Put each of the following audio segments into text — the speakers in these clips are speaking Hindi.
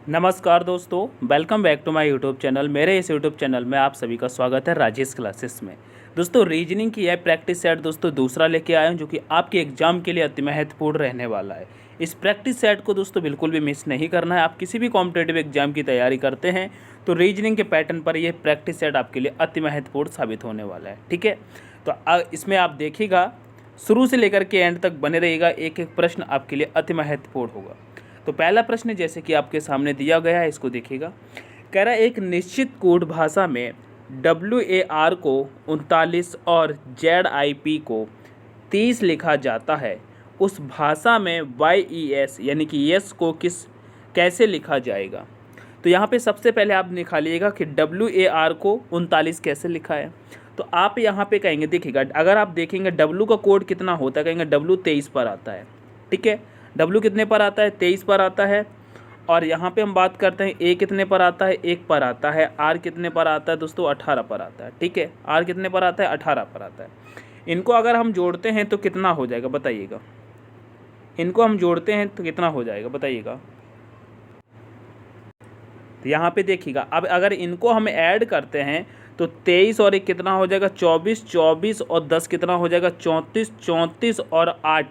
नमस्कार दोस्तों, welcome back to my YouTube channel. मेरे इस यूट्यूब चैनल में आप सभी का स्वागत है राजेश क्लासेस में। दोस्तों, रीजनिंग की यह प्रैक्टिस सेट दोस्तों दूसरा लेके आया हूं, जो कि आपके एग्जाम के लिए अति महत्वपूर्ण रहने वाला है। इस प्रैक्टिस सेट को दोस्तों बिल्कुल भी मिस नहीं करना है। आप किसी भी कॉम्पिटेटिव एग्जाम की तैयारी करते हैं तो रीजनिंग के पैटर्न पर यह प्रैक्टिस सेट आपके लिए अति महत्वपूर्ण साबित होने वाला है। ठीक है, तो इसमें आप देखिएगा, शुरू से लेकर के एंड तक बने रहिएगा। एक एक प्रश्न आपके लिए अति महत्वपूर्ण होगा। तो पहला प्रश्न जैसे कि आपके सामने दिया गया है, इसको देखिएगा। कह रहा है एक निश्चित कोड भाषा में WAR को 39 और ZIP को 30 लिखा जाता है। उस भाषा में YES यानी कि यस को कैसे लिखा जाएगा। तो यहाँ पे सबसे पहले आप निकालिएगा कि WAR को 39 कैसे लिखा है। तो आप यहाँ पे कहेंगे, देखिएगा, अगर आप देखेंगे W का कोड कितना होता है, कहेंगे W 23 पर आता है। ठीक है, W कितने पर आता है, 23 पर आता है। और यहाँ पे हम बात करते हैं A कितने पर आता है, 1 पर आता है। R कितने पर आता है दोस्तों, 18 पर आता है। ठीक है, R कितने पर आता है, 18 पर आता है। इनको अगर हम जोड़ते हैं तो कितना हो जाएगा बताइएगा। इनको हम जोड़ते हैं तो कितना हो जाएगा बताइएगा। तो यहाँ पे देखिएगा, अब अगर इनको हम ऐड करते हैं तो 23 और 1 कितना हो जाएगा, 24, 24 और 10 कितना हो जाएगा, 34, 34 और 8,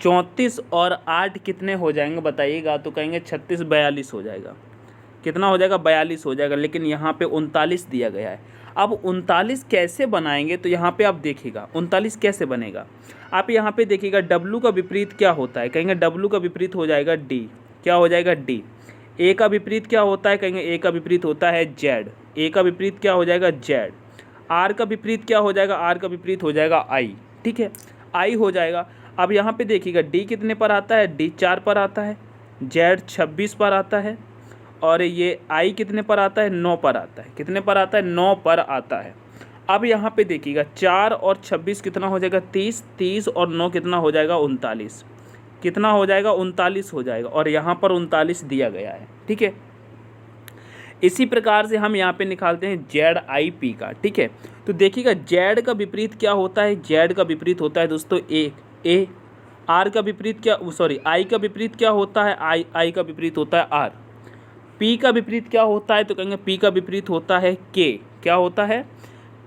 34 और 8 कितने हो जाएंगे बताइएगा। तो कहेंगे 36, 42 हो जाएगा। कितना हो जाएगा, 42 हो जाएगा। लेकिन यहाँ पे 39 दिया गया है। अब 39 कैसे बनाएंगे, तो यहाँ पे आप देखिएगा 39 कैसे बनेगा। आप यहाँ पे देखिएगा W का विपरीत क्या होता है, कहेंगे W का विपरीत हो जाएगा D। क्या हो जाएगा, D। A का विपरीत क्या होता है, कहेंगे A का विपरीत होता है Z। A का विपरीत क्या हो जाएगा, Z। R का विपरीत क्या हो जाएगा, R का विपरीत हो जाएगा I। ठीक है, I हो जाएगा। अब यहाँ पे देखिएगा D कितने पर आता है, D 4 पर आता है, Z 26 पर आता है, और ये I कितने पर आता है, 9 पर आता है। कितने पर आता है, 9 पर आता है। अब यहाँ पे देखिएगा 4 और 26 कितना हो जाएगा, 30, 30 और 9 कितना हो जाएगा, 39। कितना हो जाएगा, 39 हो जाएगा। और यहाँ पर 39 दिया गया है। ठीक है, इसी प्रकार से हम यहाँ पे निकालते हैं ZIP का। ठीक है, तो देखिएगा Z का विपरीत क्या होता है, Z का विपरीत होता है दोस्तों A। R का विपरीत क्या, सॉरी, I का विपरीत क्या होता है, I का विपरीत होता है R। P का विपरीत क्या होता है, तो कहेंगे P का विपरीत होता है K। क्या होता है,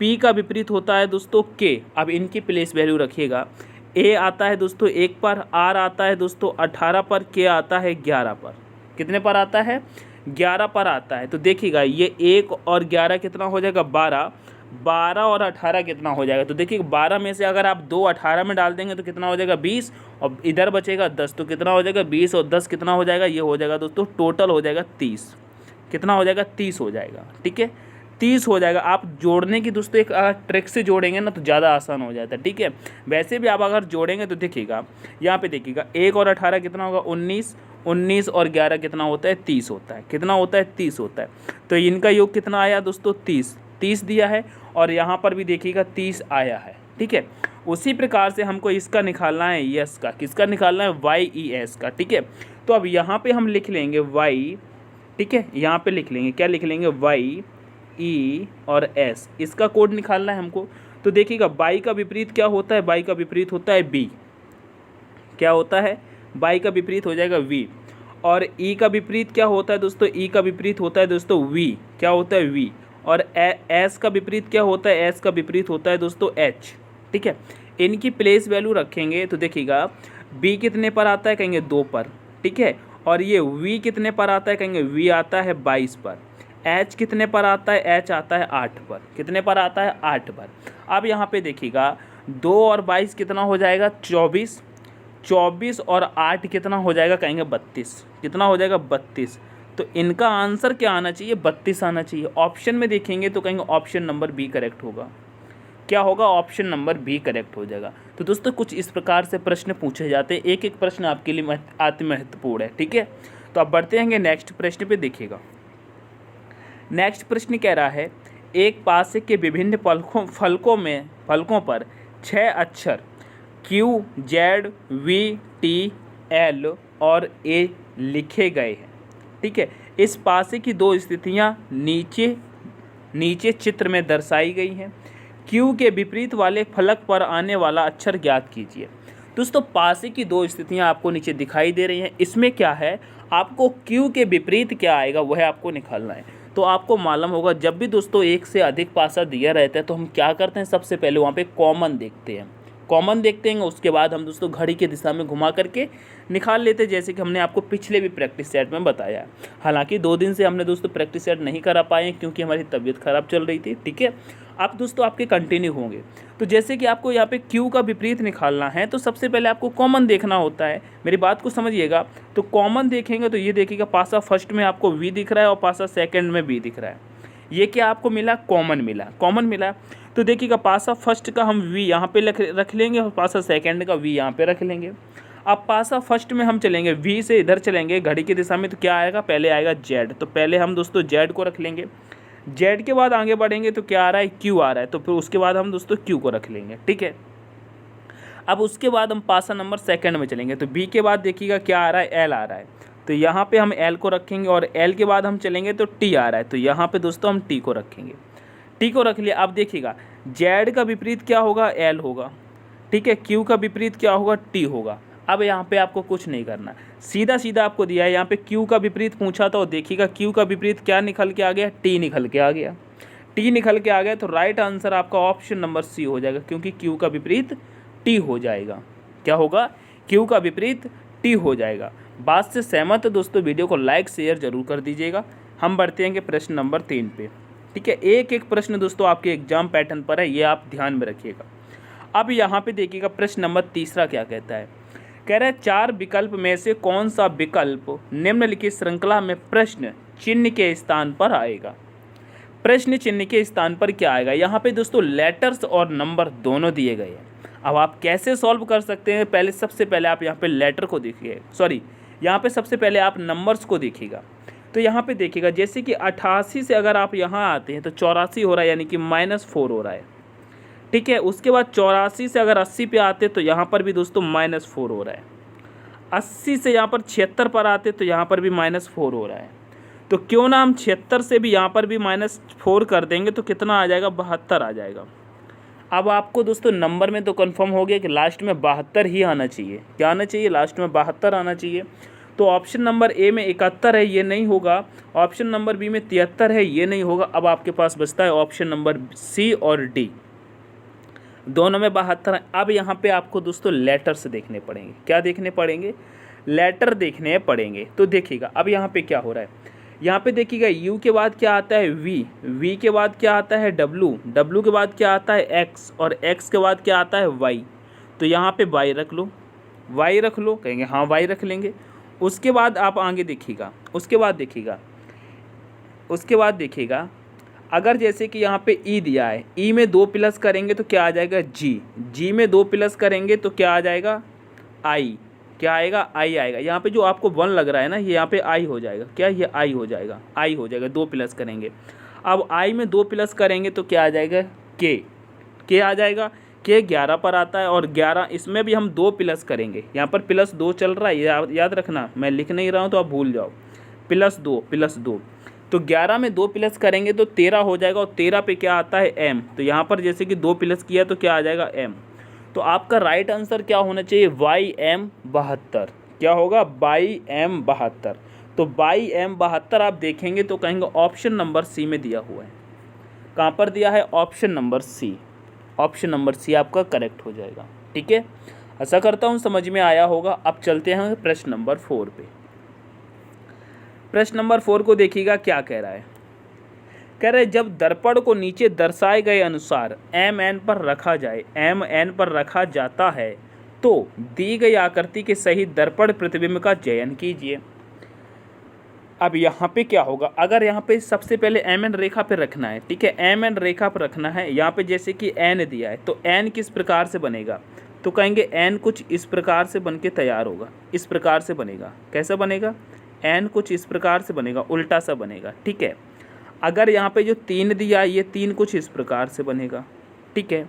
P का विपरीत होता है दोस्तों K। अब इनकी प्लेस वैल्यू रखिएगा। A आता है दोस्तों 1 पर, R आता है दोस्तों 18 पर, K आता है 11 पर। कितने पर आता है, 11 पर आता है। तो देखिएगा ये 1 और 11 कितना हो जाएगा, 12। 12 और 18 कितना हो जाएगा, तो देखिए 12 में से अगर आप 2 18 में डाल देंगे तो कितना हो जाएगा, 20। और इधर बचेगा 10, तो कितना हो जाएगा, 20 और 10 कितना हो जाएगा, ये हो जाएगा दोस्तों टोटल हो जाएगा 30। कितना हो जाएगा, 30 हो जाएगा। ठीक है, 30 हो जाएगा। आप जोड़ने की दोस्तों एक ट्रिक से जोड़ेंगे ना तो ज़्यादा आसान हो जाता है। ठीक है, वैसे भी आप अगर जोड़ेंगे तो देखिएगा, यहाँ पे देखिएगा 1 और 18 कितना होगा, 19, 19 और 11 कितना होता है, 30 होता है। कितना होता है, 30 होता है। तो इनका योग कितना आया दोस्तों, 30। 30 दिया है, और यहाँ पर भी देखिएगा 30 आया है। ठीक है, उसी प्रकार से हमको इसका निकालना है, यस का। किसका निकालना है, YES का। ठीक है, तो अब यहाँ पे हम लिख लेंगे Y। ठीक है, यहाँ पे लिख लेंगे, क्या लिख लेंगे, YE और S। इसका कोड निकालना है हमको। तो देखिएगा Y का विपरीत क्या होता है, Y का विपरीत होता है B। क्या होता है, Y का विपरीत हो जाएगा V। और E का विपरीत क्या होता है दोस्तों, E का विपरीत होता है दोस्तों V। क्या होता है, V। और S का विपरीत क्या होता है, S का विपरीत होता है दोस्तों H। ठीक है, इनकी प्लेस वैल्यू रखेंगे तो देखिएगा B कितने पर आता है, कहेंगे 2 पर। ठीक है, और ये V कितने पर आता है, कहेंगे V आता है 22 पर। H कितने पर आता है, H आता है 8 पर। कितने पर आता है, 8 पर। अब यहाँ पे देखिएगा 2 और 22 कितना हो जाएगा, 24। 24 और 8 कितना हो जाएगा, कहेंगे 32। कितना हो जाएगा, 32। तो इनका आंसर क्या आना चाहिए, 32 आना चाहिए। ऑप्शन में देखेंगे तो कहेंगे ऑप्शन नंबर B करेक्ट होगा। क्या होगा, ऑप्शन नंबर B करेक्ट हो जाएगा। तो दोस्तों कुछ इस प्रकार से प्रश्न पूछे जाते हैं। एक एक प्रश्न आपके लिए अति महत्वपूर्ण है। ठीक है, तो अब बढ़ते हैं नेक्स्ट प्रश्न पे। देखिएगा नेक्स्ट प्रश्न कह रहा है, एक पासे के विभिन्न फलकों पर 6 अक्षर Q, Z, V, T, L और A लिखे गए हैं। ठीक है, इस पासे की 2 स्थितियां नीचे चित्र में दर्शाई गई हैं। Q के विपरीत वाले फलक पर आने वाला अक्षर ज्ञात कीजिए। दोस्तों पासे की 2 स्थितियां आपको नीचे दिखाई दे रही हैं। इसमें क्या है, आपको क्यू के विपरीत क्या आएगा वह आपको निकालना है। तो आपको मालूम होगा जब भी दोस्तों एक से अधिक पासा दिया रहता है तो हम क्या करते हैं, सबसे पहले वहाँ पे कॉमन देखते हैं। कॉमन देखते हैं, उसके बाद हम दोस्तों घड़ी की दिशा में घुमा करके निकाल लेते हैं, जैसे कि हमने आपको पिछले भी प्रैक्टिस सेट में बताया। हालांकि 2 दिन से हमने दोस्तों प्रैक्टिस सेट नहीं करा पाए क्योंकि हमारी तबीयत ख़राब चल रही थी। ठीक है, अब दोस्तों आपके कंटिन्यू होंगे। तो जैसे कि आपको यहाँ पे क्यू का विपरीत निकालना है तो सबसे पहले आपको कॉमन देखना होता है। मेरी बात को समझिएगा। तो कॉमन देखेंगे तो ये देखिएगा पासा फर्स्ट में आपको वी दिख रहा है और पासा सेकंड में वी दिख रहा है। ये क्या आपको मिला, कॉमन मिला। कॉमन मिला तो देखिएगा पासा फर्स्ट का हम वी यहाँ पे रख लेंगे और पासा सेकंड का वी यहाँ पे रख लेंगे। अब पासा फर्स्ट में हम चलेंगे, वी से इधर चलेंगे घड़ी की दिशा में, तो क्या आएगा, पहले आएगा जेड। तो पहले हम दोस्तों जेड को रख लेंगे। जेड के बाद आगे बढ़ेंगे तो क्या आ रहा है, क्यू आ रहा है, तो फिर उसके बाद हम दोस्तों क्यू को रख लेंगे। ठीक है, अब उसके बाद हम पासा नंबर सेकंड में चलेंगे तो बी के बाद देखिएगा क्या आ रहा है, एल आ रहा है, तो यहाँ पे हम एल को रखेंगे। और एल के बाद हम चलेंगे तो टी आ रहा है, तो यहाँ पे दोस्तों हम टी को रखेंगे। टी को रख लिया। अब देखिएगा जेड का विपरीत क्या होगा, एल होगा। ठीक है, क्यू का विपरीत क्या होगा, टी होगा। अब यहाँ पे आपको कुछ नहीं करना, सीधा सीधा आपको दिया है। यहाँ पे क्यू का विपरीत पूछा था और देखिएगा क्यू का विपरीत क्या निकल के आ गया, टी निकल के आ गया। टी निकल के आ गया तो राइट आंसर आपका ऑप्शन नंबर सी हो जाएगा, क्योंकि क्यू का विपरीत टी हो जाएगा। क्या होगा, क्यू का विपरीत टी हो जाएगा। बात से सहमत है दोस्तों, वीडियो को लाइक शेयर जरूर कर दीजिएगा। हम बढ़ते हैं प्रश्न नंबर 3 पे। ठीक है, एक एक प्रश्न दोस्तों आपके एग्जाम पैटर्न पर है, ये आप ध्यान में रखिएगा। अब यहाँ पे देखिएगा प्रश्न नंबर 3 क्या कहता है। कह रहा है 4 विकल्प में से कौन सा विकल्प निम्नलिखित श्रृंखला में प्रश्न चिन्ह के स्थान पर आएगा। प्रश्न चिन्ह के स्थान पर क्या आएगा, यहाँ पे दोस्तों लेटर्स और नंबर दोनों दिए गए हैं। अब आप कैसे सॉल्व कर सकते हैं, पहले सबसे पहले आप यहाँ पे लेटर को देखिए, सॉरी यहाँ पे सबसे पहले आप नंबर्स को देखिएगा। तो यहाँ पे देखिएगा जैसे कि 88 से अगर आप यहाँ आते हैं तो 84 हो रहा है, यानी कि -4 हो रहा है। ठीक है, उसके बाद 84 से अगर 80 पे आते तो यहाँ पर भी दोस्तों -4 हो रहा है। 80 से यहाँ पर 76 पर आते तो यहाँ पर भी -4 हो रहा है। तो क्यों ना हम 76 से भी यहाँ पर भी -4 कर देंगे तो कितना आ जाएगा, 72 आ जाएगा। अब आपको दोस्तों नंबर में तो कंफर्म हो गया कि लास्ट में 72 ही आना चाहिए। क्या आना चाहिए, लास्ट में 72 आना चाहिए। तो ऑप्शन नंबर ए में 71 है, ये नहीं होगा। ऑप्शन नंबर बी में 73 है, ये नहीं होगा। अब आपके पास बचता है ऑप्शन नंबर सी और डी, दोनों में 72 है। अब यहाँ पे आपको दोस्तों लेटर्स देखने पड़ेंगे। क्या देखने पड़ेंगे, लेटर देखने पड़ेंगे। तो देखिएगा अब यहाँ पे क्या हो रहा है, यहाँ पे देखिएगा यू के बाद क्या आता है, वी, वी के बाद क्या आता है, डब्लू, डब्लू के बाद क्या आता है, एक्स, और एक्स के बाद क्या आता है, वाई। तो यहाँ पे वाई रख लो, वाई रख लो, कहेंगे हाँ वाई रख लेंगे। उसके बाद आप आगे देखिएगा, उसके बाद देखिएगा अगर जैसे कि यहाँ पे ई दिया है, ई में 2 प्लस करेंगे तो क्या आ जाएगा, जी, जी में 2 प्लस करेंगे तो क्या आ जाएगा, आई। क्या आएगा, आई आएगा। यहाँ पे जो आपको 1 लग रहा है ना, ये यहाँ पे आई हो जाएगा। क्या, ये आई हो जाएगा, आई हो जाएगा, 2 प्लस करेंगे। अब आई में 2 प्लस करेंगे तो क्या आ जाएगा, के आ जाएगा। के 11 पर आता है और 11 इसमें भी हम 2 प्लस करेंगे। यहाँ पर +2 चल रहा है, याद रखना, मैं लिख नहीं रहा हूँ तो आप भूल जाओ। +2 तो 11 में 2 प्लस करेंगे तो 13 हो जाएगा। और 13 पे क्या आता है, एम। तो यहाँ पर जैसे कि 2 प्लस किया तो क्या आ जाएगा, एम। तो आपका राइट आंसर क्या होना चाहिए, YM 72। क्या होगा, YM 72। तो YM 72 आप देखेंगे तो कहेंगे ऑप्शन नंबर सी में दिया हुआ है। कहाँ पर दिया है, option number C. Option number C आपका करेक्ट हो जाएगा। ठीक है, ऐसा करता हूँ समझ में आया होगा। अब चलते हैं प्रश्न नंबर 4 पे। प्रश्न नंबर 4 को देखिएगा क्या कह रहा है। कह रहे जब दर्पण को नीचे दर्शाए गए अनुसार MN पर रखा जाए, MN पर रखा जाता है तो दी गई आकृति के सही दर्पण प्रतिबिंब का चयन कीजिए। अब यहाँ पे क्या होगा, अगर यहाँ पे सबसे पहले MN रेखा पे रखना है। ठीक है, MN रेखा पर रखना है। यहाँ पे जैसे कि N दिया है तो N किस प्रकार से बनेगा, तो कहेंगे N कुछ इस प्रकार से बन के तैयार होगा। इस प्रकार से बनेगा। कैसा बनेगा, N कुछ इस प्रकार से बनेगा, उल्टा सा बनेगा। ठीक है, अगर यहाँ पे जो 3 दिया है, ये 3 कुछ इस प्रकार से बनेगा। ठीक है,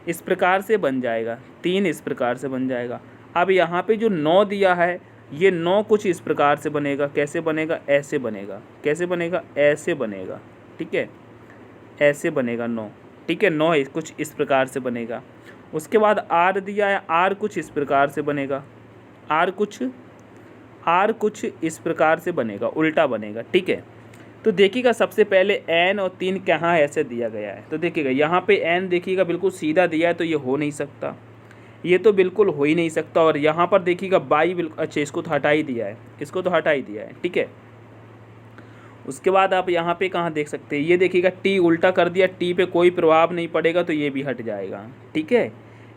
इस प्रकार से बन जाएगा, 3 इस प्रकार से बन जाएगा। अब यहाँ पे जो 9 दिया है, ये 9 कुछ इस प्रकार से बनेगा। कैसे बनेगा, ऐसे बनेगा। कैसे बनेगा, ऐसे बनेगा। ठीक है, ऐसे बनेगा 9। ठीक है, 9 कुछ इस प्रकार से बनेगा। उसके बाद R दिया है, R कुछ इस प्रकार से बनेगा। R कुछ आर कुछ इस प्रकार से बनेगा, उल्टा बनेगा, ठीक है। तो देखिएगा सबसे पहले एन और 3 कहाँ ऐसे दिया गया है, तो देखिएगा यहाँ पे एन देखिएगा बिल्कुल सीधा दिया है, तो ये हो नहीं सकता, ये तो बिल्कुल हो ही नहीं सकता। और यहाँ पर देखिएगा बाई बिल्कुल, अच्छा इसको तो हटा ही दिया है, इसको तो हटा ही दिया है, ठीक है। उसके बाद आप यहाँ पे कहाँ देख सकते हैं, ये देखिएगा टी उल्टा कर दिया, टी पे कोई प्रभाव नहीं पड़ेगा, तो ये भी हट जाएगा, ठीक है,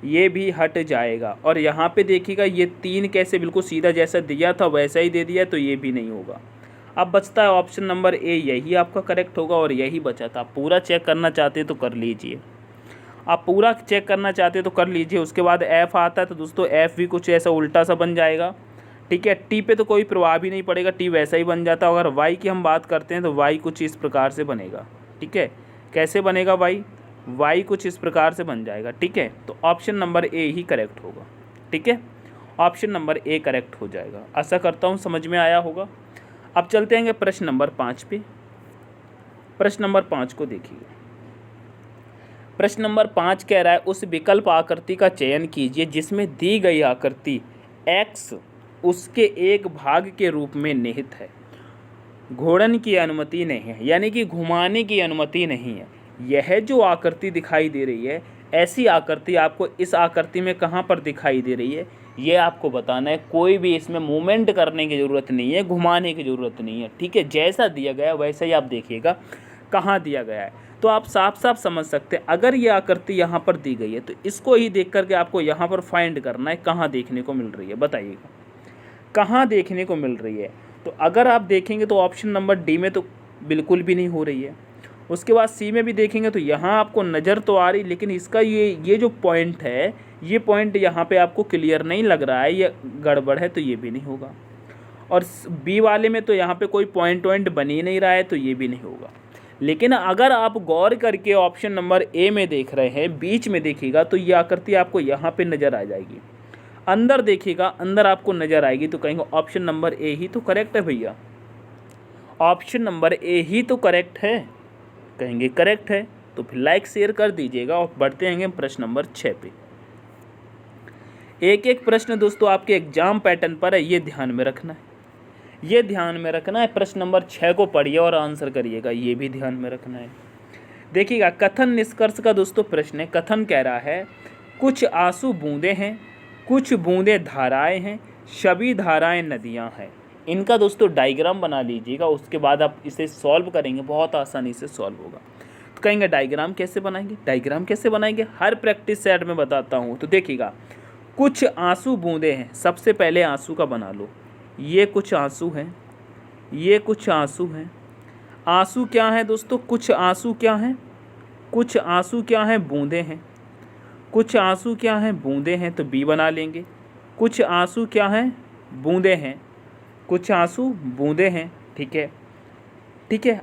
ये भी हट जाएगा। और यहाँ पे देखिएगा ये 3 कैसे बिल्कुल सीधा जैसा दिया था वैसा ही दे दिया, तो ये भी नहीं होगा। अब बचता है ऑप्शन नंबर ए, यही आपका करेक्ट होगा और यही बचा था। आप पूरा चेक करना चाहते हैं तो कर लीजिए, आप पूरा चेक करना चाहते हैं तो कर लीजिए। उसके बाद एफ़ आता है, तो दोस्तों एफ़ भी कुछ ऐसा उल्टा सा बन जाएगा, ठीक है। टी पे तो कोई प्रभाव ही नहीं पड़ेगा, टी वैसा ही बन जाता है। अगर वाई की हम बात करते हैं तो वाई कुछ इस प्रकार से बनेगा, ठीक है। कैसे बनेगा वाई, वाई कुछ इस प्रकार से बन जाएगा, ठीक है। तो option number A he correct होगा, ठीक है, ऑप्शन नंबर ए करेक्ट हो जाएगा। आशा करता हूँ समझ में आया होगा। अब चलते हैं प्रश्न नंबर 5 पे। प्रश्न नंबर 5 को देखिए। प्रश्न नंबर 5 कह रहा है उस विकल्प आकृति का चयन कीजिए जिसमें दी गई आकृति x उसके एक भाग के रूप में निहित है, घूर्णन की अनुमति नहीं है, यानी कि घुमाने की अनुमति नहीं है। यह जो आकृति दिखाई दे रही है, ऐसी आकृति आपको इस आकृति में कहाँ पर दिखाई दे रही है, ये आपको बताना है। कोई भी इसमें मूवमेंट करने की ज़रूरत नहीं है, घुमाने की ज़रूरत नहीं है, ठीक है। जैसा दिया गया वैसे ही आप देखिएगा कहाँ दिया गया है, तो आप साफ साफ समझ सकते हैं। अगर ये आकृति यहाँ पर दी गई है तो इसको ही देख करके आपको यहाँ पर फाइंड करना है कहाँ देखने को मिल रही है, बताइएगा कहाँ देखने को मिल रही है। तो अगर आप देखेंगे तो ऑप्शन नंबर डी में तो बिल्कुल भी नहीं हो रही है। उसके बाद सी में भी देखेंगे तो यहाँ आपको नज़र तो आ रही, लेकिन इसका ये जो पॉइंट है, ये पॉइंट यहाँ पे आपको क्लियर नहीं लग रहा है, ये गड़बड़ है, तो ये भी नहीं होगा। और बी वाले में तो यहाँ पे कोई पॉइंट बन ही नहीं रहा है, तो ये भी नहीं होगा। लेकिन अगर आप गौर करके ऑप्शन नंबर ए में देख रहे हैं, बीच में देखिएगा तो ये आकृति आपको यहाँ पे नज़र आ जाएगी। अंदर देखिएगा, अंदर आपको नज़र आएगी, तो कहेंगे ऑप्शन नंबर ए ही तो करेक्ट है भैया, ऑप्शन नंबर ए ही तो करेक्ट है, कहेंगे करेक्ट है। तो फिर लाइक शेयर कर दीजिएगा। और बढ़ते हैं प्रश्न नंबर 6 पे। एक एक प्रश्न दोस्तों आपके एग्जाम पैटर्न पर है, ये ध्यान में रखना है, ये ध्यान में रखना है। प्रश्न नंबर 6 को पढ़िए और आंसर करिएगा, ये भी ध्यान में रखना है। देखिएगा कथन निष्कर्ष का दोस्तों प्रश्न है। कथन कह रहा है कुछ आंसू बूंदें हैं, कुछ बूंदें धाराएं हैं, सभी धाराएं नदियां हैं। इनका दोस्तों डायग्राम बना लीजिएगा, उसके बाद आप इसे सॉल्व करेंगे, बहुत आसानी से सॉल्व होगा। तो कहेंगे डायग्राम कैसे बनाएंगे, डायग्राम कैसे बनाएंगे, हर प्रैक्टिस सेट में बताता हूँ। तो देखिएगा कुछ आंसू बूंदें हैं, सबसे पहले आंसू का बना लो, ये कुछ आंसू हैं, ये कुछ आंसू हैं। आंसू क्या है दोस्तों, कुछ आंसू क्या हैं, कुछ आंसू क्या हैं, बूंदें हैं। कुछ आंसू क्या हैं, बूंदें हैं, तो बी बना लेंगे। कुछ आंसू क्या हैं, बूंदें हैं, कुछ आंसू बूंदें हैं, ठीक है, ठीक है।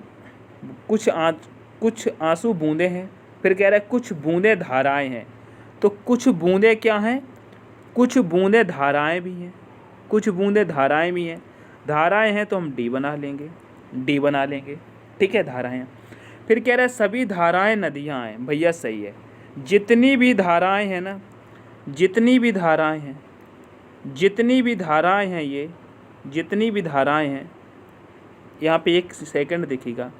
कुछ आंसू बूंदें हैं। फिर कह रहा है कुछ बूंदें धाराएं हैं, तो कुछ बूंदें क्या हैं, कुछ बूंदें धाराएं भी हैं, कुछ बूंदें धाराएं भी हैं। धाराएं हैं तो हम डी बना लेंगे, डी बना लेंगे, ठीक है, धाराएं। फिर कह रहा है सभी धाराएं नदियां हैं, भैया सही है। जितनी भी धाराएं हैं ना, जितनी भी धाराएं हैं, जितनी भी धाराएं हैं, ये जितनी भी धाराएं हैं, यहाँ पे एक सेकंड देखिएगा,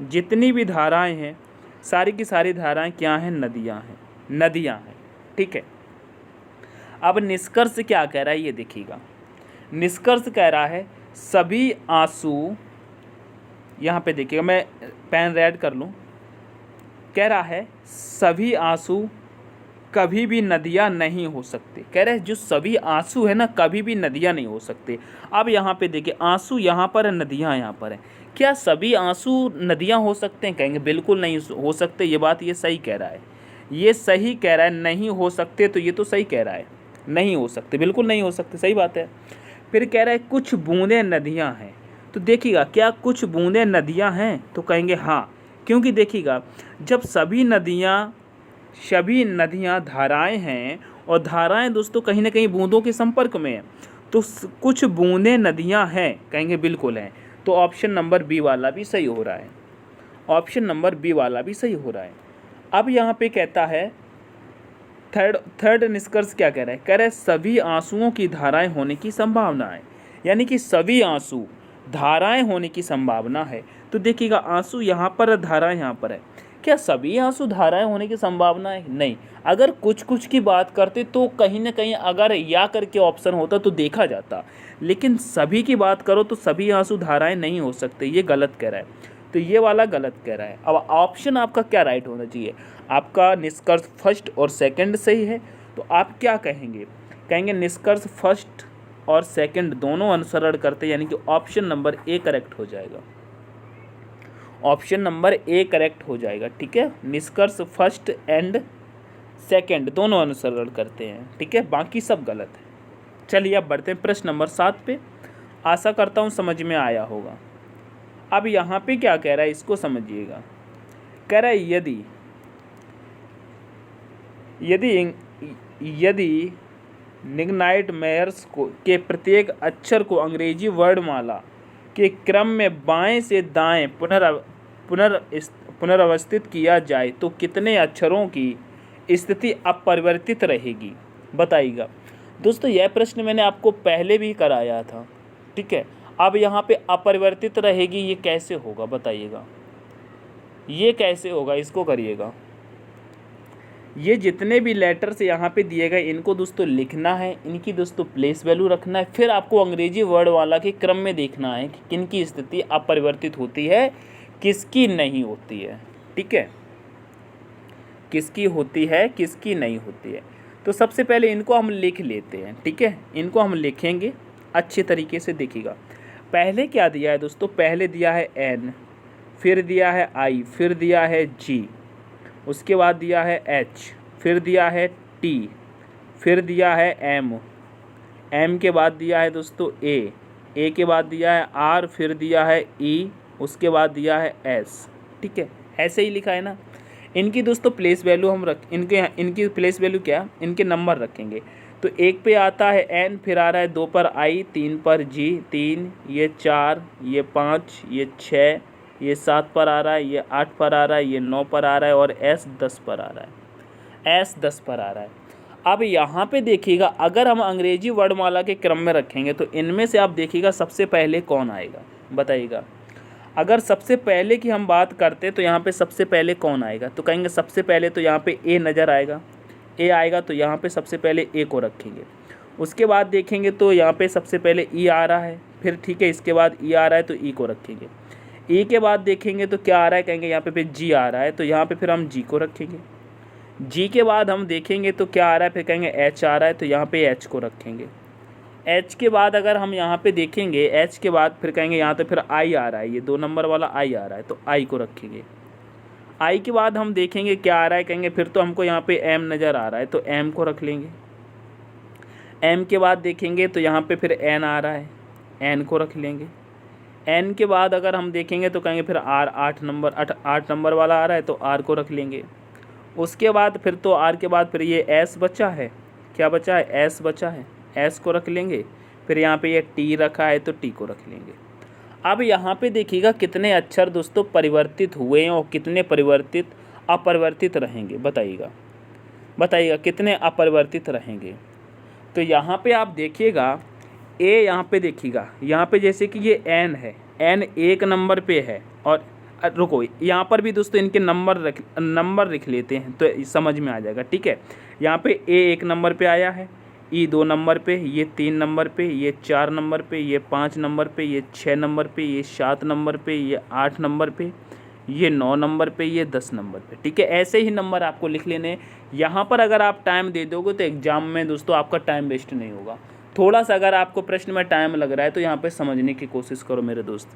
जितनी भी धाराएं हैं सारी की सारी धाराएं क्या हैं, नदियां हैं, नदियां हैं, ठीक है। अब निष्कर्ष क्या कह रहा है ये देखिएगा। निष्कर्ष कह रहा है सभी आंसू, यहाँ पे देखिएगा, मैं पेन रेड कर लूँ, कह रहा है सभी आंसू कभी भी नदियाँ नहीं हो सकते। कह रहे हैं जो सभी आंसू है ना, कभी भी नदियाँ नहीं हो सकते। अब यहाँ पे देखिए आंसू यहाँ पर है, नदियाँ यहाँ पर है। क्या सभी आंसू नदियाँ हो सकते हैं, कहेंगे बिल्कुल नहीं हो सकते। ये बात ये सही कह रहा है, ये सही कह रहा है, नहीं हो सकते, तो ये तो सही कह रहा है, नहीं हो सकते, बिल्कुल नहीं हो सकते, सही बात है। फिर कह रहा है कुछ बूंदें नदियाँ हैं, तो देखिएगा क्या कुछ बूंदें नदियाँ हैं, तो कहेंगे हाँ, क्योंकि देखिएगा जब सभी नदियाँ धाराएं हैं, और धाराएं दोस्तों कहीं ना कहीं बूंदों के संपर्क में है, तो कुछ बूंदें नदियाँ हैं, कहेंगे बिल्कुल हैं। तो ऑप्शन नंबर बी वाला भी सही हो रहा है, ऑप्शन नंबर बी वाला भी सही हो रहा है। अब यहाँ पे कहता है थर्ड निष्कर्ष क्या कह रहा है, कह रहा है सभी आंसुओं की धाराएं होने की संभावना है। यानी कि सभी आंसू धाराएं होने की संभावना है। तो देखिएगा आंसू यहाँ पर, धाराएं यहाँ पर है। क्या सभी आंसू धाराएं होने की संभावना है? नहीं। अगर कुछ कुछ की बात करते तो कहीं ना कहीं अगर या करके ऑप्शन होता तो देखा जाता, लेकिन सभी की बात करो तो सभी आंसू धाराएं नहीं हो सकते, ये गलत कह रहा है। तो ये वाला गलत कह रहा है। अब ऑप्शन आपका क्या राइट होना चाहिए? आपका निष्कर्ष फर्स्ट और सेकंड सही है, तो आप क्या कहेंगे? कहेंगे निष्कर्ष फर्स्ट और सेकंड दोनों अनुसरण करते, यानी कि ऑप्शन नंबर ए करेक्ट हो जाएगा। ऑप्शन नंबर ए करेक्ट हो जाएगा, ठीक है। निष्कर्ष फर्स्ट एंड सेकंड दोनों अनुसरण करते हैं, ठीक है, बाकी सब गलत है। चलिए अब बढ़ते हैं प्रश्न नंबर 7 पे। आशा करता हूँ समझ में आया होगा। अब यहाँ पे क्या कह रहा है, इसको समझिएगा। कह रहा है यदि यदि यदि निग्नाइट मेयर्स के प्रत्येक अक्षर को अंग्रेजी वर्णमाला के क्रम में बाएं से दाएं पुनर्व्यवस्थित किया जाए तो कितने अक्षरों की स्थिति अपरिवर्तित रहेगी? बताइएगा। दोस्तों यह प्रश्न मैंने आपको पहले भी कराया था, ठीक है। अब यहाँ पे अपरिवर्तित रहेगी, ये कैसे होगा बताइएगा, ये कैसे होगा, इसको करिएगा। ये जितने भी लेटर्स यहाँ पे दिए गए इनको दोस्तों लिखना है, इनकी दोस्तों प्लेस वैल्यू रखना है, फिर आपको अंग्रेजी वर्ड वाला के क्रम में देखना है कि किनकी स्थिति अपरिवर्तित होती है, किसकी नहीं होती है, ठीक है, किसकी होती है, किसकी नहीं होती है। तो सबसे पहले इनको हम लिख लेते हैं, ठीक है, इनको हम लिखेंगे अच्छे तरीके से। देखिएगा पहले क्या दिया है दोस्तों, पहले दिया है एन, फिर दिया है आई, फिर दिया है जी, उसके बाद दिया है एच, फिर दिया है टी, फिर दिया है एम, एम के बाद दिया है दोस्तों ए के बाद दिया है आर, फिर दिया है ई, उसके बाद दिया है एस, ठीक है, ऐसे ही लिखा है ना। इनकी दोस्तों प्लेस वैल्यू हम इनकी प्लेस वैल्यू क्या, इनके नंबर रखेंगे। तो 1 पे आता है एन, फिर आ रहा है 2 पर आई, 3 पर जी, 3, ये 4, ये 5, ये 6, ये 7 पर आ रहा है, ये 8 पर आ रहा है, ये 9 पर आ रहा है, और एस 10 पर आ रहा है, एस 10 पर आ रहा है। अब यहाँ पे देखिएगा अगर हम अंग्रेजी वर्णमाला के क्रम में रखेंगे तो इनमें से आप देखिएगा सबसे पहले कौन आएगा, बताइएगा। अगर सबसे पहले की हम बात करते तो यहाँ पे सबसे पहले कौन आएगा, तो कहेंगे सबसे पहले तो यहाँ पे ए नज़र आएगा, ए आएगा तो यहाँ पे सबसे पहले ए को रखेंगे। उसके बाद देखेंगे तो यहाँ पे सबसे पहले ई आ रहा है, फिर ठीक है इसके बाद ई आ रहा है तो ई को रखेंगे। ई के बाद देखेंगे तो क्या आ रहा है, कहेंगे यहाँ पे जी आ रहा है तो यहाँ पे फिर हम जी को रखेंगे। जी के बाद हम देखेंगे तो क्या आ रहा है, फिर कहेंगे एच आ रहा है तो यहाँ पे एच को रखेंगे। एच के बाद अगर हम यहाँ पे देखेंगे, एच के बाद फिर कहेंगे यहाँ तो फिर आई आ रहा है, ये 2 नंबर वाला आई आ रहा है तो आई को रखेंगे। आई के बाद हम देखेंगे क्या आ रहा है, कहेंगे फिर तो हमको यहाँ पे एम नज़र आ रहा है तो एम को रख लेंगे। एम के बाद देखेंगे तो यहाँ पे फिर एन आ रहा है, एन को रख लेंगे। एन के बाद अगर हम देखेंगे तो कहेंगे फिर आर, 8 नंबर वाला आ रहा है तो आर को रख लेंगे। उसके बाद फिर तो आर के बाद फिर ये एस बचा है, क्या बचा है, एस बचा है, एस को रख लेंगे। फिर यहाँ पे ये टी रखा है तो टी को रख लेंगे। अब यहाँ पे देखिएगा कितने अक्षर दोस्तों परिवर्तित हुए हैं और कितने अपरिवर्तित रहेंगे, बताइएगा कितने अपरिवर्तित रहेंगे। तो यहाँ पे आप देखिएगा ए, यहाँ पे देखिएगा यहाँ पे जैसे कि ये एन है, एन 1 नंबर पे है, और रुको यहाँ पर भी दोस्तों इनके नंबर लिख लेते हैं तो समझ में आ जाएगा, ठीक है। यहाँ पे ए 1 नंबर पे आया है, ई 2 नंबर पे, ये 3 नंबर पे, ये 4 नंबर पे, ये 5 नंबर पे, ये 6 नंबर पे, ये 7 नंबर पे, ये 8 नंबर पे, ये 9 नंबर पे, ये 10 नंबर पे, ठीक है। ऐसे ही नंबर आपको लिख लेने। यहाँ पर अगर आप टाइम दे दोगे तो एग्जाम में दोस्तों आपका टाइम वेस्ट नहीं होगा। थोड़ा सा अगर आपको प्रश्न में टाइम लग रहा है तो यहाँ पे समझने की कोशिश करो मेरे दोस्त,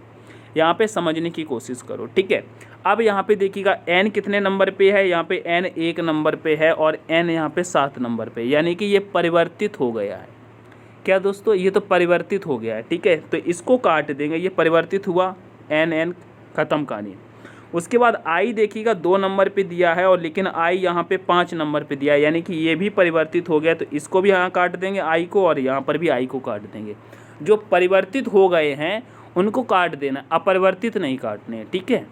यहाँ पे समझने की कोशिश करो, ठीक है। अब यहाँ पे देखिएगा एन कितने नंबर पे है, यहाँ पे एन 1 नंबर पे है और एन यहाँ पे 7 नंबर पे, यानी कि ये परिवर्तित हो गया है। क्या दोस्तों, ये तो परिवर्तित हो गया है, ठीक है। तो इसको काट देंगे, ये परिवर्तित हुआ, एन खत्म कहानी। उसके बाद आई देखिएगा 2 नंबर पे दिया है और लेकिन आई यहाँ पे 5 नंबर पे दिया है, यानी कि ये भी परिवर्तित हो गया। तो इसको भी यहाँ काट देंगे आई को, और यहाँ पर भी आई को काट देंगे। जो परिवर्तित हो गए हैं उनको काट देना, अपरिवर्तित नहीं काटने, ठीक है।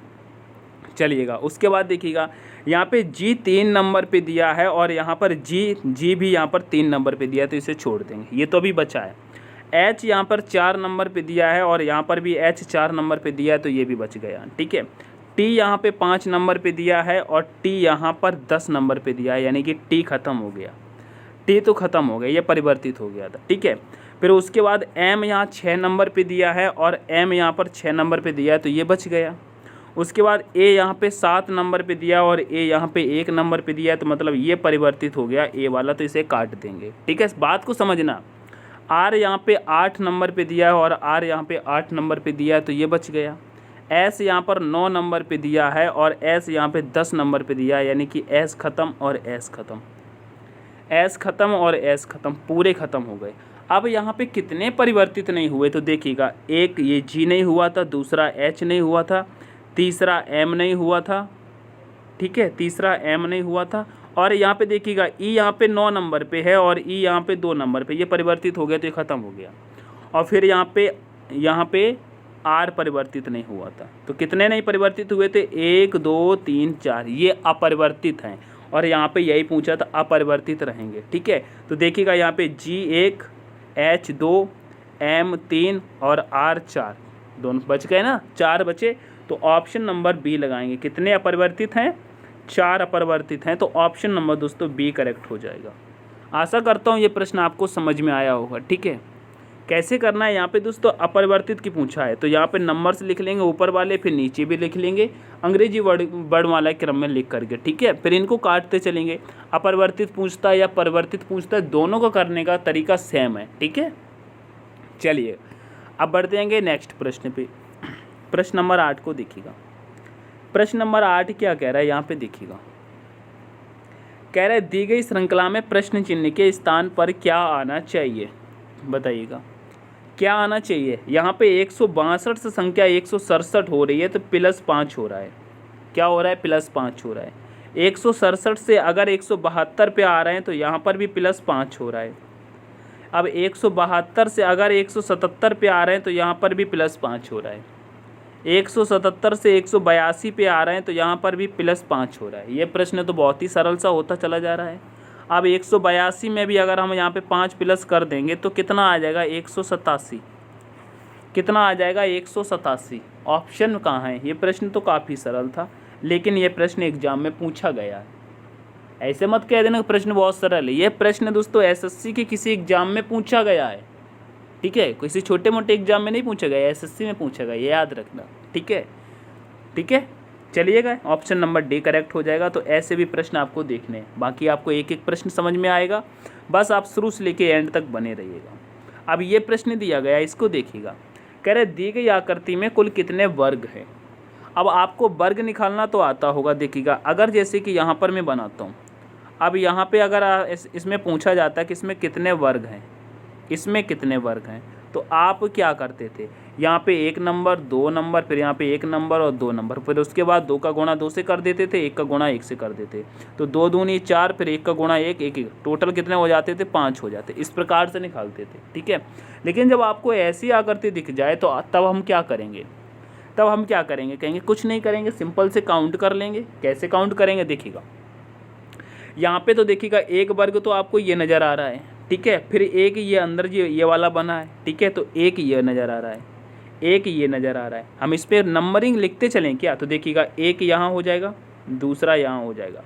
चलिएगा उसके बाद देखिएगा यहाँ पे जी 3 नंबर पे दिया है और यहाँ पर जी भी यहाँ पर 3 नंबर पे दिया है, तो इसे छोड़ देंगे, ये तो अभी बचा है। H यहाँ पर 4 नंबर पे दिया है और यहाँ पर भी H 4 नंबर पे दिया है, तो ये भी बच गया। ठीक है, T यहाँ पे 5 नंबर पे दिया है और T यहाँ पर 10 नंबर पे दिया है, यानी कि T खत्म हो गया। T तो खत्म हो गया, ये परिवर्तित हो गया था। ठीक है, फिर उसके बाद M यहाँ 6 नंबर पे दिया है और M यहाँ पर 6 नंबर पे दिया है, तो ये बच गया। उसके बाद A यहाँ पे 7 नंबर पे दिया और A यहाँ पे 1 नंबर पे दिया है, तो मतलब ये परिवर्तित हो गया A वाला, तो इसे काट देंगे। ठीक है, इस बात को समझना। R यहाँ पे 8 नंबर पे दिया है और R यहाँ पे 8 नंबर पे दिया है, तो ये बच गया। S यहाँ पर 9 नंबर पे दिया है और S यहाँ पे 10 नंबर पे दिया है, यानी कि S ख़त्म और S ख़त्म, S ख़त्म और S ख़त्म, पूरे ख़त्म हो गए। अब यहाँ पे कितने परिवर्तित नहीं हुए, तो देखिएगा, एक ये G नहीं हुआ था, दूसरा H नहीं हुआ था, तीसरा M नहीं हुआ था। ठीक है, तीसरा M नहीं हुआ था, और यहाँ पे देखिएगा E यहाँ पे 9 नंबर पे है और E यहाँ पे 2 नंबर पे, ये परिवर्तित हो गया, तो ये ख़त्म हो गया। और फिर यहाँ पे R परिवर्तित नहीं हुआ था, तो कितने नहीं परिवर्तित हुए थे, 1 2 3 4, ये अपरिवर्तित हैं। और यहाँ पे यही पूछा था अपरिवर्तित रहेंगे। ठीक है, तो देखिएगा यहाँ पे G1 H2 M3 और R4, दोनों बच गए ना, 4 बचे, तो ऑप्शन नंबर बी लगाएंगे। कितने अपरिवर्तित हैं, 4 अपरिवर्तित हैं, तो ऑप्शन नंबर दोस्तों बी करेक्ट हो जाएगा। आशा करता हूँ ये प्रश्न आपको समझ में आया होगा। ठीक है, कैसे करना है, यहाँ पे दोस्तों अपरिवर्तित की पूछा है, तो यहाँ पे नंबर्स लिख लेंगे ऊपर वाले, फिर नीचे भी लिख लेंगे अंग्रेजी वर्णमाला क्रम में लिख करके। ठीक है, फिर इनको काटते चलेंगे। अपरिवर्तित पूछता है या परिवर्तित पूछता है, दोनों को करने का तरीका सेम है। ठीक है, चलिए अब बढ़ते जाएंगे नेक्स्ट प्रश्न पे। प्रश्न नंबर 8 को देखिएगा। प्रश्न नंबर 8 क्या कह रहा है, यहाँ पे देखिएगा, कह रहा है दी गई श्रृंखला में प्रश्न चिन्ह के स्थान पर क्या आना चाहिए, बताइएगा क्या आना चाहिए। यहाँ पे 162 से संख्या 167 हो रही है, तो +5 हो रहा है। क्या हो रहा है, +5 हो रहा है। 167 से अगर 172 पे आ रहे हैं, तो यहाँ पर भी +5 हो रहा है। अब 172 से अगर 177 पे आ रहे हैं, तो यहाँ पर भी +5 हो रहा है। 177 से 182 पे आ रहे हैं, तो यहाँ पर भी +5 हो रहा है। ये प्रश्न तो बहुत ही सरल सा होता चला जा रहा है। अब 182 में भी अगर हम यहाँ पे 5 प्लस कर देंगे, तो कितना आ जाएगा, 187। कितना आ जाएगा, 187। ऑप्शन कहाँ है, ये प्रश्न तो काफ़ी सरल था, लेकिन ये प्रश्न एग्जाम में पूछा गया है। ऐसे मत कह देना प्रश्न बहुत सरल है, ये प्रश्न दोस्तों SSC के किसी एग्जाम में पूछा गया है। ठीक है, किसी छोटे मोटे एग्जाम में नहीं पूछा गया, SSC में पूछा गया, ये याद रखना। ठीक है, ठीक है, चलिएगा, ऑप्शन नंबर डी करेक्ट हो जाएगा। तो ऐसे भी प्रश्न आपको देखने हैं, बाकी आपको एक एक प्रश्न समझ में आएगा, बस आप शुरू से लेके एंड तक बने रहिएगा। अब ये प्रश्न दिया गया, इसको देखिएगा, कह रहे दी गई आकृति में कुल कितने वर्ग हैं। अब आपको वर्ग निकालना तो आता होगा। देखिएगा, अगर जैसे कि यहाँ पर मैं बनाता हूँ, अब यहाँ पे अगर इसमें पूछा जाता है कि इसमें कितने वर्ग हैं, इसमें कितने वर्ग हैं, तो आप क्या करते थे, यहाँ पे 1 नंबर 2 नंबर, फिर यहाँ पे 1 नंबर और 2 नंबर, फिर उसके बाद 2 का गुणा 2 से कर देते थे, 1 का गुणा 1 से कर देते, तो 2 दूनी 4, फिर 1 का गुणा 1, 1 टोटल कितने हो जाते थे, 5 हो जाते। इस प्रकार से निकालते थे। ठीक है, लेकिन जब आपको ऐसी आकृति दिख जाए, तो तब हम क्या करेंगे, कहेंगे कुछ नहीं करेंगे, सिंपल से काउंट कर लेंगे। कैसे काउंट करेंगे, देखिएगा, यहाँ पे तो देखिएगा 1 वर्ग तो आपको ये नज़र आ रहा है। ठीक है, फिर एक ये अंदर ये वाला बना है। ठीक है, तो एक ये नज़र आ रहा है, एक ये नज़र आ रहा है। हम इस पर नंबरिंग लिखते चलें क्या, तो देखिएगा, एक यहाँ हो जाएगा, दूसरा यहाँ हो जाएगा,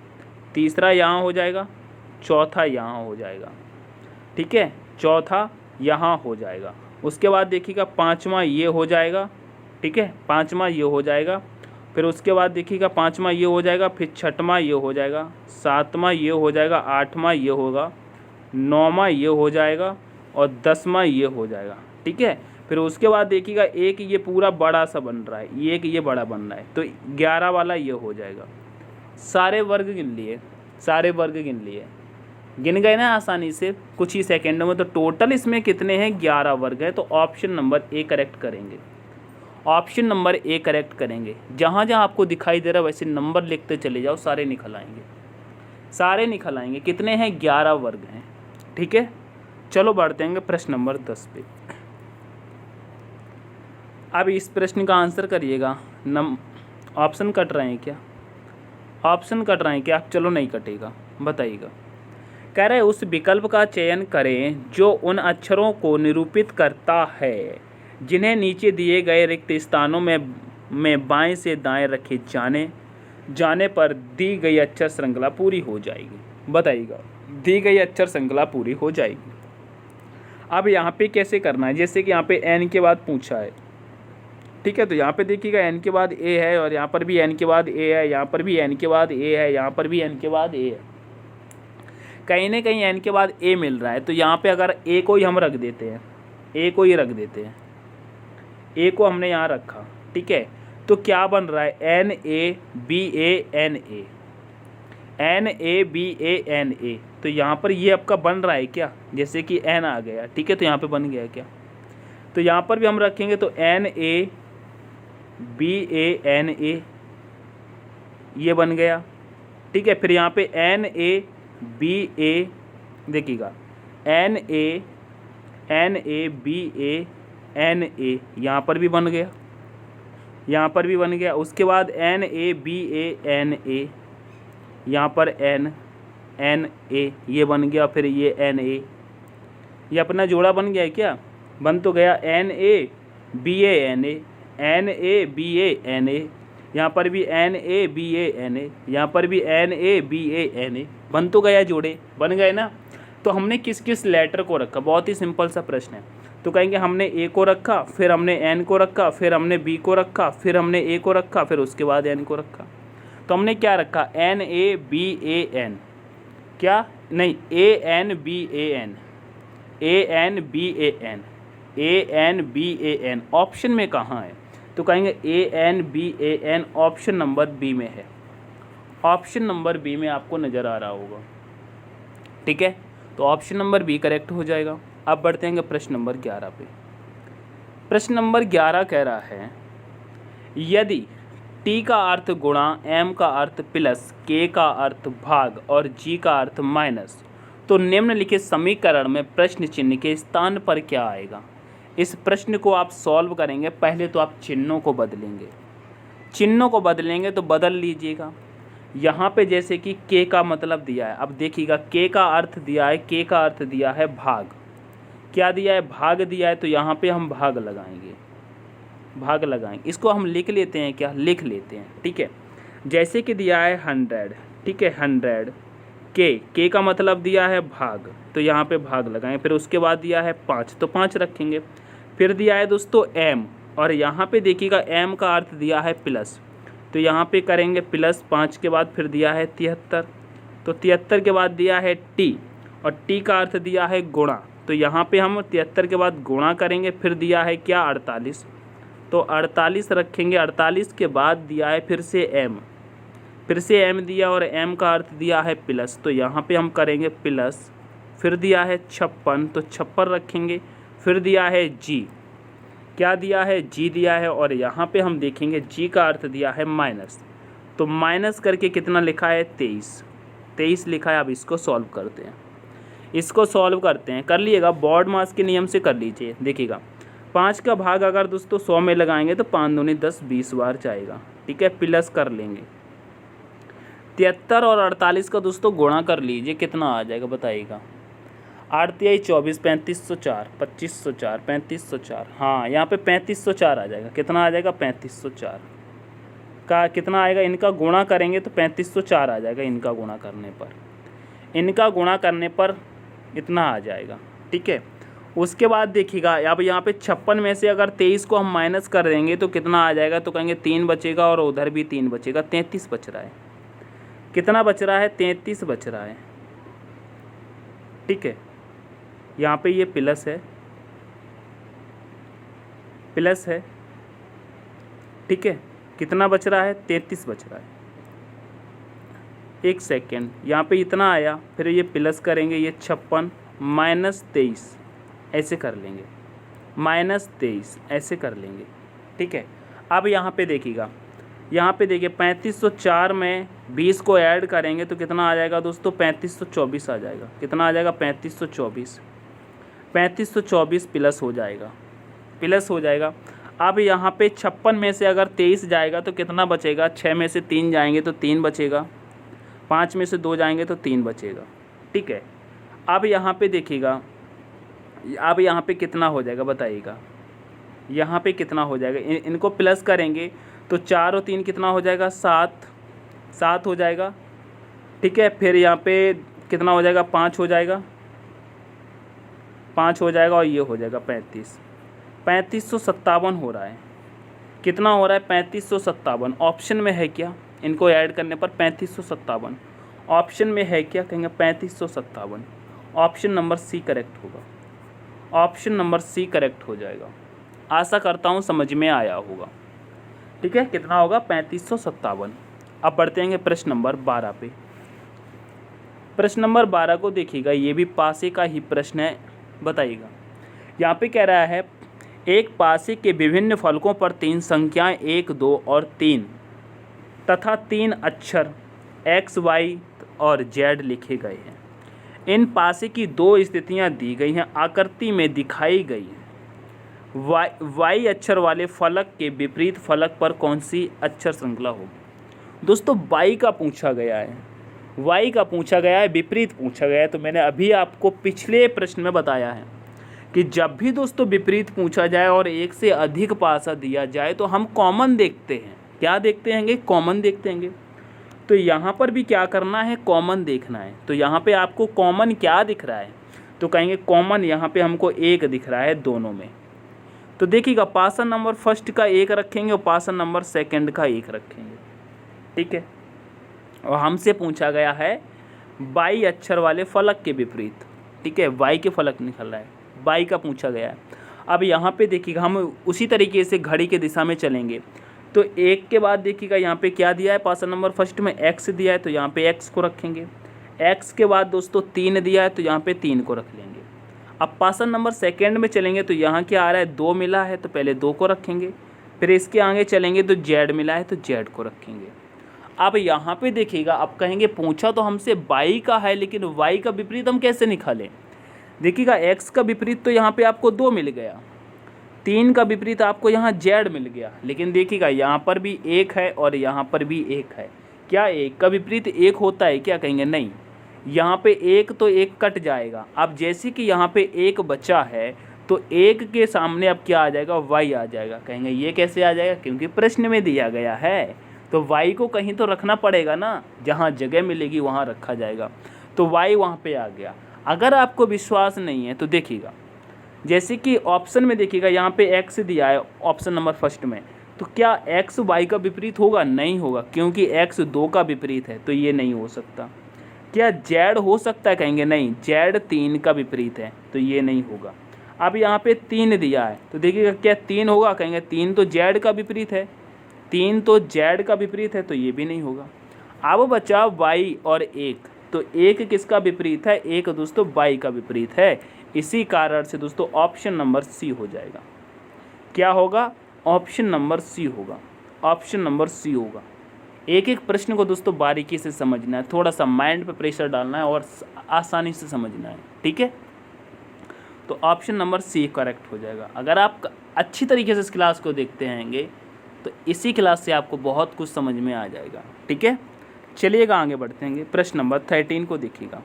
तीसरा यहाँ हो जाएगा, चौथा यहाँ हो जाएगा। ठीक है, चौथा यहाँ हो जाएगा। उसके बाद देखिएगा 5वां ये हो जाएगा। ठीक है, 5वां ये हो जाएगा, फिर उसके बाद देखिएगा 5वां ये हो जाएगा, फिर 6वां ये हो जाएगा, 7वां ये हो जाएगा, 8वां ये होगा, 9वां ये हो जाएगा और 10वां ये हो जाएगा। ठीक है, फिर उसके बाद देखिएगा एक ये पूरा बड़ा सा बन रहा है, ये एक ये बड़ा बन रहा है, तो 11 वाला ये हो जाएगा। सारे वर्ग गिन लिए, सारे वर्ग गिन लिए, गिन गए ना आसानी से कुछ ही सेकेंडों में। तो टोटल इसमें कितने हैं, 11 वर्ग है। तो ऑप्शन नंबर ए करेक्ट करेंगे, ऑप्शन नंबर ए करेक्ट करेंगे। जहाँ जहाँ आपको दिखाई दे रहा है वैसे नंबर लिखते चले जाओ, सारे निकल आएंगे, सारे निकल आएंगे। कितने हैं, 11 वर्ग हैं। ठीक है, चलो बढ़ते हैं प्रश्न नंबर 10 पे। अब इस प्रश्न का आंसर करिएगा। ऑप्शन कट रहे हैं क्या, ऑप्शन कट रहे हैं क्या, चलो नहीं कटेगा, बताइएगा। कह रहे उस विकल्प का चयन करें जो उन अक्षरों को निरूपित करता है जिन्हें नीचे दिए गए रिक्त स्थानों में बाएं से दाएं रखे जाने पर दी गई अक्षर श्रृंखला पूरी हो जाएगी। बताइएगा, दी गई अक्षर श्रृंखला पूरी हो जाएगी। अब यहाँ पे कैसे करना है, जैसे कि यहाँ पे एन के बाद पूछा है, ठीक है, तो यहाँ पे देखिएगा एन के बाद ए है और यहाँ पर भी एन के बाद ए है, यहाँ पर भी एन के बाद ए है, यहाँ पर भी एन के बाद ए है, कहीं ना कहीं एन के बाद ए मिल रहा है। तो यहाँ पे अगर ए को ही हम रख देते हैं, ए को ही रख देते हैं, ए को हमने यहाँ रखा, ठीक है, तो क्या बन रहा है, N A B A N A, N A B A N A. तो यहाँ पर ये आपका बन रहा है क्या, जैसे कि एन आ गया, ठीक है, तो यहाँ पे बन गया क्या, तो यहाँ पर भी हम रखेंगे तो N A B A N A, ये बन गया, ठीक है। फिर यहाँ पे एन ए बी ए, देखिएगा N A B A N A, यहाँ पर भी बन गया, यहाँ पर भी बन गया। उसके बाद N A B A N A, यहाँ पर एन ए, ये बन गया। फिर ये एन ए, ये अपना जोड़ा बन गया है क्या, बन तो गया, N A B A N A, N A B A N A, यहाँ पर भी N A B A N A, यहाँ पर भी N A B A N A, बन तो गया, जोड़े बन गए ना। तो हमने किस किस लेटर को रखा, बहुत ही सिंपल सा प्रश्न है। तो कहेंगे हमने ए को रखा, फिर हमने एन को रखा, फिर हमने बी को रखा, फिर हमने ए को रखा, फिर उसके बाद एन को रखा। तो हमने क्या रखा, N A B A N, क्या नहीं, A N B A N, A N B A N, A N B A N, option में कहाँ है, तो कहेंगे A N B A N option number B में है, ऑप्शन नंबर बी में आपको नज़र आ रहा होगा, ठीक है। तो ऑप्शन नंबर बी करेक्ट हो जाएगा। अब बढ़ते हैं प्रश्न नंबर 11 पे। प्रश्न नंबर 11 कह रहा है यदि टी का अर्थ गुणा, एम का अर्थ प्लस, के का अर्थ भाग और जी का अर्थ माइनस, तो निम्नलिखित समीकरण में प्रश्न चिन्ह के स्थान पर क्या आएगा। इस प्रश्न को आप सॉल्व करेंगे, पहले तो आप चिन्हों को बदलेंगे, चिन्हों को बदलेंगे तो बदल लीजिएगा। यहाँ पे जैसे कि के का मतलब दिया है, अब देखिएगा के का अर्थ दिया है, के का अर्थ दिया है भाग, क्या दिया है, भाग दिया है, तो यहाँ पे हम भाग लगाएंगे, भाग लगाएंगे। इसको हम लिख लेते हैं, क्या लिख लेते हैं, ठीक है। जैसे कि दिया है 100, ठीक है, 100, के का मतलब दिया है भाग, तो यहाँ पे भाग लगाएं। फिर उसके बाद दिया है 5, तो 5 रखेंगे। फिर दिया है दोस्तों एम, और यहाँ पे देखिएगा एम का अर्थ दिया है प्लस, तो यहाँ पे करेंगे प्लस 5 के बाद फिर दिया है 73, तो 73 के बाद दिया है टी, और टी का अर्थ दिया है गुणा, तो यहाँ पे हम 73 के बाद गुणा करेंगे। फिर दिया है क्या 48, तो 48 रखेंगे। 48 के बाद दिया है फिर से एम, फिर से एम दिया और एम का अर्थ दिया है प्लस, तो यहाँ पे हम करेंगे प्लस। फिर दिया है 56, तो 56 रखेंगे। फिर दिया है जी, क्या दिया है, जी दिया है, और यहाँ पे हम देखेंगे जी का अर्थ दिया है माइनस, तो माइनस करके कितना लिखा है 23 लिखा है। अब इसको सॉल्व करते हैं, इसको सॉल्व करते हैं, कर लीजिएगा, बोर्ड मास के नियम से कर लीजिए। देखिएगा 5 का भाग अगर दोस्तों 100 में लगाएंगे तो 5 दूनी 10, 20 बार जाएगा, ठीक है, प्लस कर लेंगे। 73 और 48 का दोस्तों गुणा कर लीजिए, कितना आ जाएगा बताइएगा, 8 तिहाई 24, 3504, 2504, 3504, हाँ यहाँ पे 3504 आ जाएगा। कितना आ जाएगा, 3504 का कितना आएगा, इनका गुणा करेंगे तो 3504 आ जाएगा, इनका गुणा करने पर, इनका गुणा करने पर इतना आ जाएगा, ठीक है। उसके बाद देखिएगा अब यहाँ पे 56 में से अगर 23 को हम माइनस कर देंगे तो कितना आ जाएगा, तो कहेंगे 3 बचेगा और उधर भी 3 बचेगा, 33 बच रहा है। कितना बच रहा है, 33 बच रहा है, ठीक है। यहाँ पे ये प्लस है, प्लस है, ठीक है। कितना बच रहा है, 33 बच रहा है। एक सेकेंड, यहाँ पे इतना आया, फिर ये प्लस करेंगे, ये 56 माइनस 23 ऐसे कर लेंगे, माइनस 23 ऐसे कर लेंगे, ठीक है। अब यहाँ पे देखिएगा, यहाँ पे देखिए 3504 में 20 को ऐड करेंगे तो कितना आ जाएगा दोस्तों, 3524 आ जाएगा। कितना आ जाएगा, 3524, 3524 प्लस हो जाएगा, प्लस हो जाएगा। अब यहाँ पे 56 में से अगर 23 जाएगा तो कितना बचेगा, 6 में से 3 जाएंगे तो 3 बचेगा, 5 में से 2 जाएंगे तो 3 बचेगा, ठीक है। अब यहाँ पे देखिएगा, अब यहाँ पे कितना हो जाएगा बताइएगा, यहाँ पे कितना हो जाएगा, इनको प्लस करेंगे तो 4 और 3 कितना हो जाएगा, 7 हो जाएगा। ठीक है, फिर यहाँ पे कितना हो जाएगा, 5 हो जाएगा, 5 हो जाएगा और ये हो जाएगा 3557 हो रहा है। कितना हो रहा है, 3557। ऑप्शन में है क्या, इनको ऐड करने पर 3557 ऑप्शन में है क्या, कहेंगे 3557। ऑप्शन नंबर सी करेक्ट होगा, ऑप्शन नंबर सी करेक्ट हो जाएगा। आशा करता हूँ समझ में आया होगा। ठीक है, कितना होगा, 3557। अब बढ़ते हैं प्रश्न नंबर 12 पे। प्रश्न नंबर 12 को देखिएगा, ये भी पासे का ही प्रश्न है, बताइएगा। यहाँ पे कह रहा है एक पासे के विभिन्न फलकों पर 3 संख्याएं 1, 2 और 3 तथा 3 अक्षर x, y और z लिखे गए हैं। इन पासे की 2 स्थितियां दी गई हैं, आकृति में दिखाई गई हैं। y अक्षर वाले फलक के विपरीत फलक पर कौन सी अक्षर श्रृंखला होगी। दोस्तों y का पूछा गया है, y का पूछा गया है, विपरीत पूछा गया है। तो मैंने अभी आपको पिछले प्रश्न में बताया है कि जब भी दोस्तों विपरीत पूछा जाए और एक से अधिक पासा दिया जाए तो हम कॉमन देखते हैं। क्या देखते हैं, कॉमन देखते हैं। तो यहाँ पर भी क्या करना है, कॉमन देखना है। तो यहाँ पे आपको कॉमन क्या दिख रहा है, तो कहेंगे कॉमन यहाँ पे हमको 1 दिख रहा है दोनों में। तो देखिएगा, पासा नंबर फर्स्ट का 1 रखेंगे और पासा नंबर सेकंड का 1 रखेंगे। ठीक है, और हमसे पूछा गया है y अक्षर वाले फलक के विपरीत। ठीक है, y के फलक निकल रहा है, y का पूछा गया है। अब यहाँ पे देखिएगा, हम उसी तरीके से घड़ी के दिशा में चलेंगे। तो 1 के बाद देखिएगा यहाँ पे क्या दिया है, पासा नंबर फर्स्ट में x दिया है, तो यहाँ पे x को रखेंगे। x के बाद दोस्तों 3 दिया है, तो यहाँ पे 3 को रख लेंगे। अब पासा नंबर सेकंड में चलेंगे तो यहाँ क्या आ रहा है, 2 मिला है, तो पहले 2 को रखेंगे। फिर इसके आगे चलेंगे तो z मिला है, तो z को रखेंगे। अब यहाँ पे देखिएगा, अब कहेंगे पूछा तो हमसे y का है, लेकिन y का विपरीत हम कैसे निकालें। देखिएगा, x का विपरीत तो यहाँ पे आपको 2 मिल गया, 3 का विपरीत आपको यहाँ z मिल गया, लेकिन देखिएगा यहाँ पर भी 1 है और यहाँ पर भी 1 है। क्या 1 का विपरीत 1 होता है क्या, कहेंगे नहीं। यहाँ पे 1 तो 1 कट जाएगा। अब जैसे कि यहाँ पे 1 बचा है तो 1 के सामने अब क्या आ जाएगा, y आ जाएगा। कहेंगे ये कैसे आ जाएगा, क्योंकि प्रश्न में दिया गया है, तो y को कहीं तो रखना पड़ेगा ना, जहाँ जगह मिलेगी वहाँ रखा जाएगा। तो y वहाँ पे आ गया। अगर आपको विश्वास नहीं है तो देखिएगा, जैसे कि ऑप्शन में देखिएगा यहाँ पे x दिया है ऑप्शन नंबर फर्स्ट में, तो क्या x y का विपरीत होगा, नहीं होगा, क्योंकि x 2 का विपरीत है, तो ये नहीं हो सकता। क्या z हो सकता है, कहेंगे नहीं, z 3 का विपरीत है, तो ये नहीं होगा। अब यहाँ पे 3 दिया है, तो देखिएगा क्या 3 होगा, कहेंगे 3 तो z का विपरीत है, 3 तो z का विपरीत है, तो ये भी नहीं होगा। अब बचा y और 1, तो 1 किसका विपरीत है, 1 दोस्तों y का विपरीत है। इसी कारण से दोस्तों ऑप्शन नंबर सी हो जाएगा। क्या होगा, ऑप्शन नंबर सी होगा, ऑप्शन नंबर सी होगा। एक एक प्रश्न को दोस्तों बारीकी से समझना है, थोड़ा सा माइंड पे प्रेशर डालना है और आसानी से समझना है। ठीक है, तो ऑप्शन नंबर सी करेक्ट हो जाएगा। अगर आप अच्छी तरीके से इस क्लास को देखते रहेंगे तो इसी क्लास से आपको बहुत कुछ समझ में आ जाएगा। ठीक है, चलिएगा आगे बढ़ते हैं। प्रश्न नंबर 13 को देखिएगा।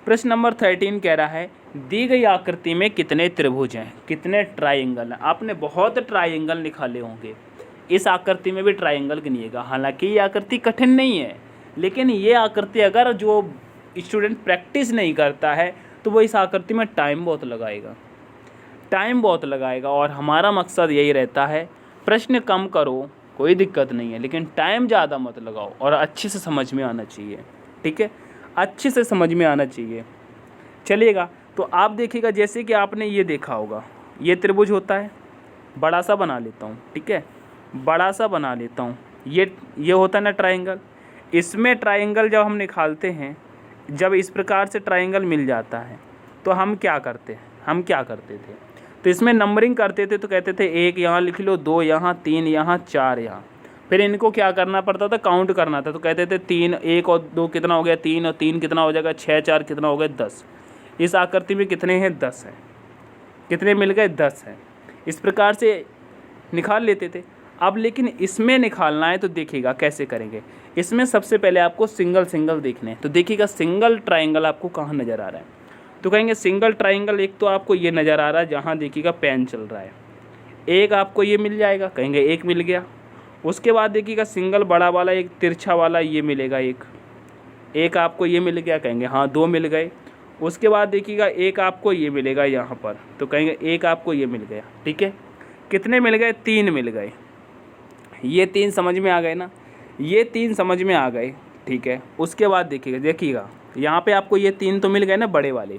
प्रश्न नंबर 13 कह रहा है दी गई आकृति में कितने त्रिभुज हैं, कितने ट्रायंगल हैं। आपने बहुत ट्रायंगल निकाले होंगे, इस आकृति में भी ट्रायंगल गिनिएगा। हालांकि ये आकृति कठिन नहीं है, लेकिन ये आकृति अगर जो स्टूडेंट प्रैक्टिस नहीं करता है तो वो इस आकृति में टाइम बहुत लगाएगा। और हमारा मकसद यही रहता है, प्रश्न कम करो कोई दिक्कत नहीं है, लेकिन टाइम ज़्यादा मत लगाओ और अच्छे से समझ में आना चाहिए। ठीक है, अच्छे से समझ में आना चाहिए। चलिएगा, तो आप देखिएगा, जैसे कि आपने ये देखा होगा, ये त्रिभुज होता है, बड़ा सा बना लेता हूँ। ठीक है, बड़ा सा बना लेता हूँ। ये होता है ना ट्रायंगल। इसमें ट्रायंगल जब हम निकालते हैं, जब इस प्रकार से ट्रायंगल मिल जाता है तो हम क्या करते थे, तो इसमें नंबरिंग करते थे। तो कहते थे 1 यहाँ लिख लो, 2 यहाँ, 3 यहाँ, 4 यहाँ। फिर इनको क्या करना पड़ता था, काउंट करना था। तो कहते थे 3, 1 और 2 कितना हो गया, 3 और 3 कितना हो जाएगा, 6, 4 कितना हो गया, 10। इस आकृति में कितने हैं, 10 हैं। कितने मिल गए, 10 हैं। इस प्रकार से निकाल लेते थे। अब लेकिन इसमें निकालना है तो देखिएगा कैसे करेंगे। इसमें सबसे पहले आपको सिंगल देखने हैं। तो देखिएगा सिंगल ट्रायंगल आपको कहाँ नज़र आ रहा है। तो कहेंगे सिंगल ट्राइंगल एक तो आपको ये नज़र आ रहा है जहाँ देखिएगा पेन चल रहा है, एक आपको ये मिल जाएगा, कहेंगे एक मिल गया। उसके बाद देखिएगा सिंगल बड़ा वाला एक तिरछा वाला ये मिलेगा, एक आपको ये मिल गया, कहेंगे हाँ 2 मिल गए। उसके बाद देखिएगा एक आपको ये मिलेगा यहाँ पर, तो कहेंगे एक आपको ये मिल गया। ठीक है, कितने मिल गए? 3 मिल गए। ये 3 समझ में आ गए ना, ये 3 समझ में आ गए। ठीक है, उसके बाद देखिएगा यहाँ पे आपको ये 3 तो मिल गए ना बड़े वाले।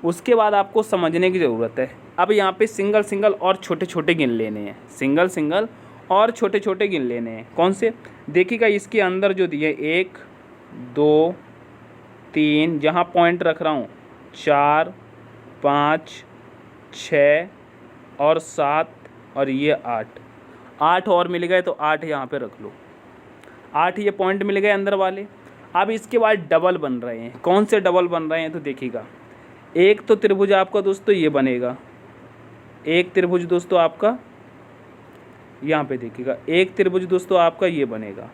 उसके बाद आपको समझने की ज़रूरत है, अब यहाँ पे सिंगल सिंगल और छोटे छोटे गिन लेने हैं, सिंगल सिंगल और छोटे छोटे गिन लेने हैं। कौन से? देखिएगा इसके अंदर जो दिए 1 2 3, जहाँ पॉइंट रख रहा हूँ 4 5 6 और 7 और ये 8 और मिल गए, तो 8 यहाँ पे रख लो। 8 ये पॉइंट मिल गए अंदर वाले। अब इसके बाद डबल बन रहे हैं। कौन से डबल बन रहे हैं? तो देखिएगा एक तो त्रिभुज आपका दोस्तों ये बनेगा, एक त्रिभुज दोस्तों आपका यहाँ पे देखिएगा, एक त्रिभुज दोस्तों आपका ये बनेगा,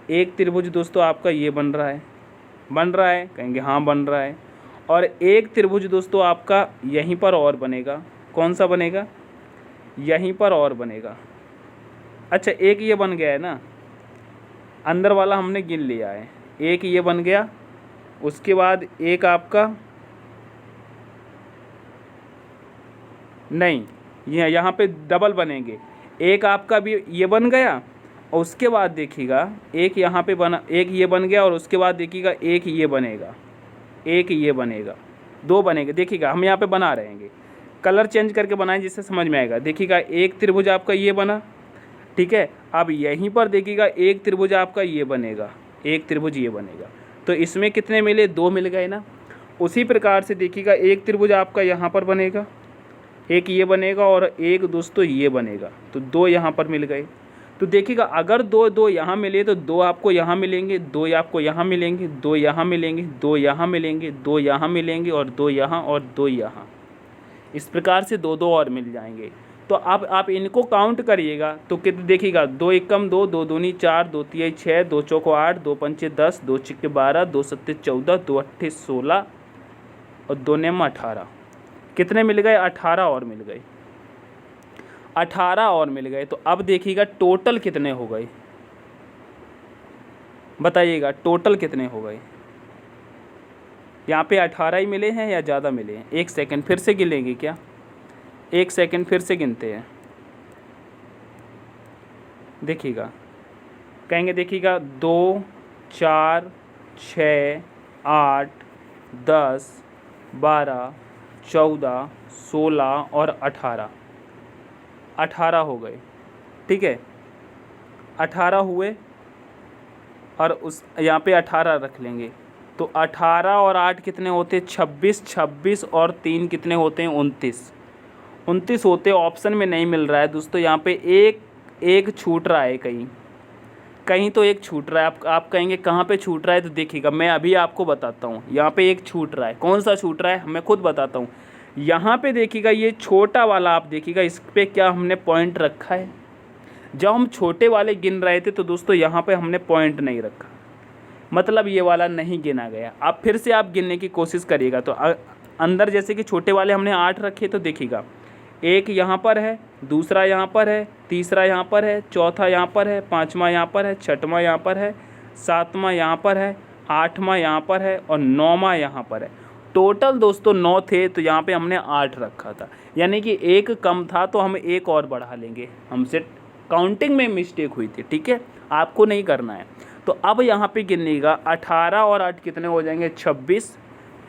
एक त्रिभुज दोस्तों आपका ये बन रहा है, कहेंगे हाँ बन रहा है। और एक त्रिभुज दोस्तों आपका यहीं पर और बनेगा। कौन सा बनेगा? यहीं पर और बनेगा। अच्छा, एक ये बन गया है ना, अंदर वाला हमने गिन लिया है, एक ये बन गया। उसके बाद एक आपका नहीं, यहाँ पे डबल बनेंगे, एक आपका भी ये बन गया। और उसके बाद देखिएगा एक यहाँ पे बना, एक ये बन गया। और उसके बाद देखिएगा एक ये बनेगा, एक ये बनेगा, 2 बनेंगे। देखिएगा हम यहाँ पे बना रहेंगे, कलर चेंज करके बनाएं जिससे समझ में आएगा। देखिएगा एक त्रिभुज आपका ये बना, ठीक है। अब यहीं पर देखिएगा एक त्रिभुज आपका ये बनेगा, एक त्रिभुज ये बनेगा। तो इसमें कितने मिले? 2 मिल गए ना। उसी प्रकार से देखिएगा एक त्रिभुज आपका यहाँ पर बनेगा, एक ये बनेगा और एक दोस्तों ये बनेगा, तो 2 यहाँ पर मिल गए। तो देखिएगा अगर 2 यहाँ मिले तो 2 आपको यहाँ मिलेंगे, 2 आपको यहाँ मिलेंगे, 2 यहाँ मिलेंगे, 2 यहाँ मिलेंगे, 2 यहाँ मिलेंगे और 2 यहाँ और 2 यहाँ। इस प्रकार से 2 और मिल जाएंगे। तो अब आप इनको काउंट करिएगा तो कितने देखिएगा, 2 एकम 2, 2 दूनी 4, 2 तिहाई 6, 2 चौको 8, 2 पंचे 10, 2 छिक्के 12, 2 सत्ते 14, 2 अट्ठे 16 और 2 नेम 18। कितने मिल गए? 18 और मिल गए, 18 और मिल गए। तो अब देखिएगा टोटल कितने हो गए, बताइएगा टोटल कितने हो गए। यहाँ पे 18 ही मिले हैं या ज़्यादा मिले हैं? 1 सेकंड फिर से गिनेंगे क्या? 1 सेकंड फिर से गिनते हैं। देखिएगा कहेंगे, देखिएगा 2 4 6 8 10 12 14 16 और 18 हो गए। ठीक है, 18 हुए और उस यहाँ पे 18 रख लेंगे। तो 18 और 8 कितने होते? 26, 26 और 3 कितने होते हैं? 29 होते। ऑप्शन में नहीं मिल रहा है दोस्तों, यहाँ पे एक छूट रहा है, कहीं तो एक छूट रहा है। आप कहेंगे कहाँ पे छूट रहा है? तो देखिएगा मैं अभी आपको बताता हूँ, यहाँ पे एक छूट रहा है। कौन सा छूट रहा है मैं खुद बताता हूँ। यहाँ पे देखिएगा ये छोटा वाला, आप देखिएगा इस पर क्या हमने पॉइंट रखा है। जब हम छोटे वाले गिन रहे थे तो दोस्तों यहाँ पे हमने पॉइंट नहीं रखा, मतलब ये वाला नहीं गिना गया। आप फिर से आप गिनने की कोशिश करिएगा। तो अंदर जैसे कि छोटे वाले हमने 8 रखे, तो देखिएगा एक यहाँ पर है, दूसरा यहाँ पर है, तीसरा यहाँ पर है, चौथा यहाँ पर है, 5वां यहाँ पर है, 6वां यहाँ पर है, 7वां यहाँ पर है, 8वां यहाँ पर है और 9वां यहाँ पर है। टोटल दोस्तों 9 थे, तो यहाँ पे हमने 8 रखा था, यानी कि एक कम था तो हम एक और बढ़ा लेंगे। हमसे काउंटिंग में मिस्टेक हुई थी, ठीक है, आपको नहीं करना है। तो अब यहाँ पे गिनिएगा 18 और 8 कितने हो जाएंगे? 26,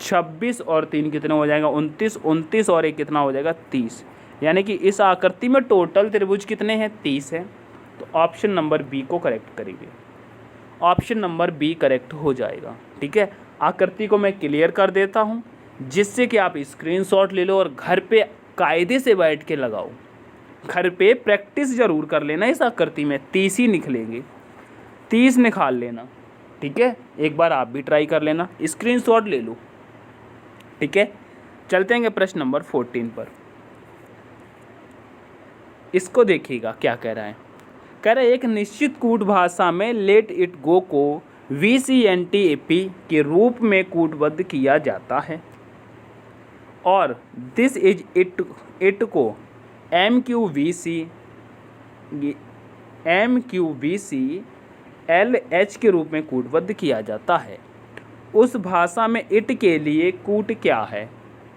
26 और 3 कितने हो जाएगा? 29, 29 और 1 कितना हो जाएगा? 30। यानी कि इस आकृति में टोटल त्रिभुज कितने हैं? 30 है। तो ऑप्शन नंबर बी को करेक्ट करेंगे, ऑप्शन नंबर बी करेक्ट हो जाएगा। ठीक है, आकृति को मैं क्लियर कर देता हूँ जिससे कि आप स्क्रीनशॉट ले लो और घर पे कायदे से बैठ के लगाओ। घर पे प्रैक्टिस ज़रूर कर लेना। इस आकृति में 30 ही निकलेंगे, 30 निकाल लेना। ठीक है, एक बार आप भी ट्राई कर लेना, स्क्रीनशॉट ले लो। ठीक है, चलते हैं प्रश्न नंबर 14 पर। इसको देखिएगा क्या कह रहा है। कह रहा है एक निश्चित कूट भाषा में लेट इट गो को VCNTAP के रूप में कूटबद्ध किया जाता है। और दिस इज इट को MQVC LH के रूप में कूटबद्ध किया जाता है। उस भाषा में इट के लिए कूट क्या है?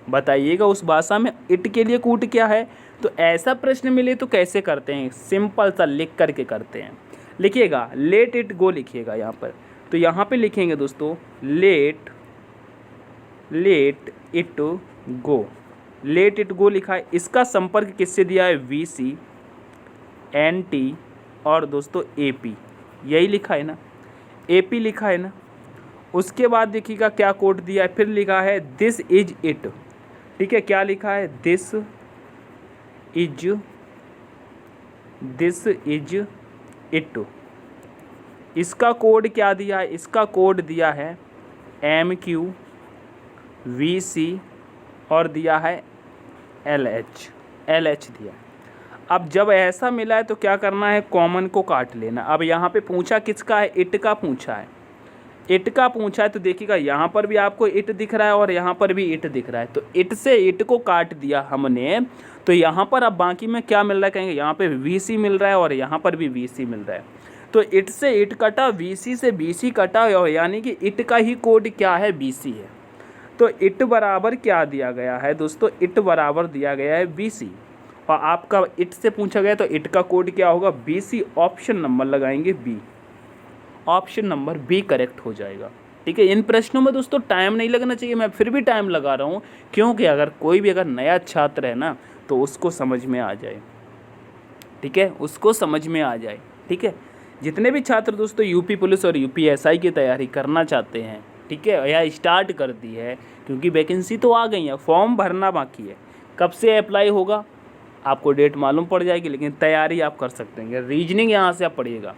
बताइएगा, उस भाषा में इट के लिए कूट क्या है? तो ऐसा प्रश्न मिले तो कैसे करते हैं? सिंपल सा लिख करके करते हैं। लिखिएगा लेट इट गो, लिखिएगा यहाँ पर। तो यहाँ पे लिखेंगे दोस्तों let it go. Let it go लिखा है। इसका संपर्क किससे दिया है? VC NT और दोस्तों AP, यही लिखा है ना, AP लिखा है ना। उसके बाद देखिएगा क्या कोड दिया है, फिर लिखा है दिस इज इट। ठीक है, क्या लिखा है? This is it. इसका कोड क्या दिया है? इसका कोड दिया है MQVC और दिया है LH दिया है। अब जब ऐसा मिला है तो क्या करना है? कॉमन को काट लेना। अब यहाँ पे पूछा किसका है? इट का पूछा है। इट का पूछा है तो देखिएगा यहाँ पर भी आपको इट दिख रहा है और यहाँ पर भी इट दिख रहा है। तो इट से इट को काट दिया हमने, तो यहाँ पर अब बाकी में क्या मिल रहा है? कहेंगे यहाँ पे VC मिल रहा है और यहाँ पर भी VC मिल रहा है। तो इट से इट कटा, VC से BC कटा, और यानी कि इट का ही कोड क्या है? BC है। तो इट बराबर क्या दिया गया है दोस्तों? इट बराबर दिया गया है BC। और आपका इट से पूछा गया तो इट का कोड क्या होगा? BC। ऑप्शन नंबर लगाएंगे B। Option number B correct हो जाएगा। ठीक है, इन प्रश्नों में दोस्तों टाइम नहीं लगना चाहिए, मैं फिर भी टाइम लगा रहा हूँ क्योंकि अगर कोई भी अगर नया छात्र है ना तो उसको समझ में आ जाए। ठीक है, उसको समझ में आ जाए। ठीक है, जितने भी छात्र दोस्तों यूपी पुलिस और UPSI की तैयारी करना चाहते हैं, ठीक है, या स्टार्ट कर दी है, क्योंकि वैकेंसी तो आ गई है, फॉर्म भरना बाकी है। कब से अप्लाई होगा आपको डेट मालूम पड़ जाएगी, लेकिन तैयारी आप कर सकते हैं। रीजनिंग यहाँ से आप पढ़िएगा।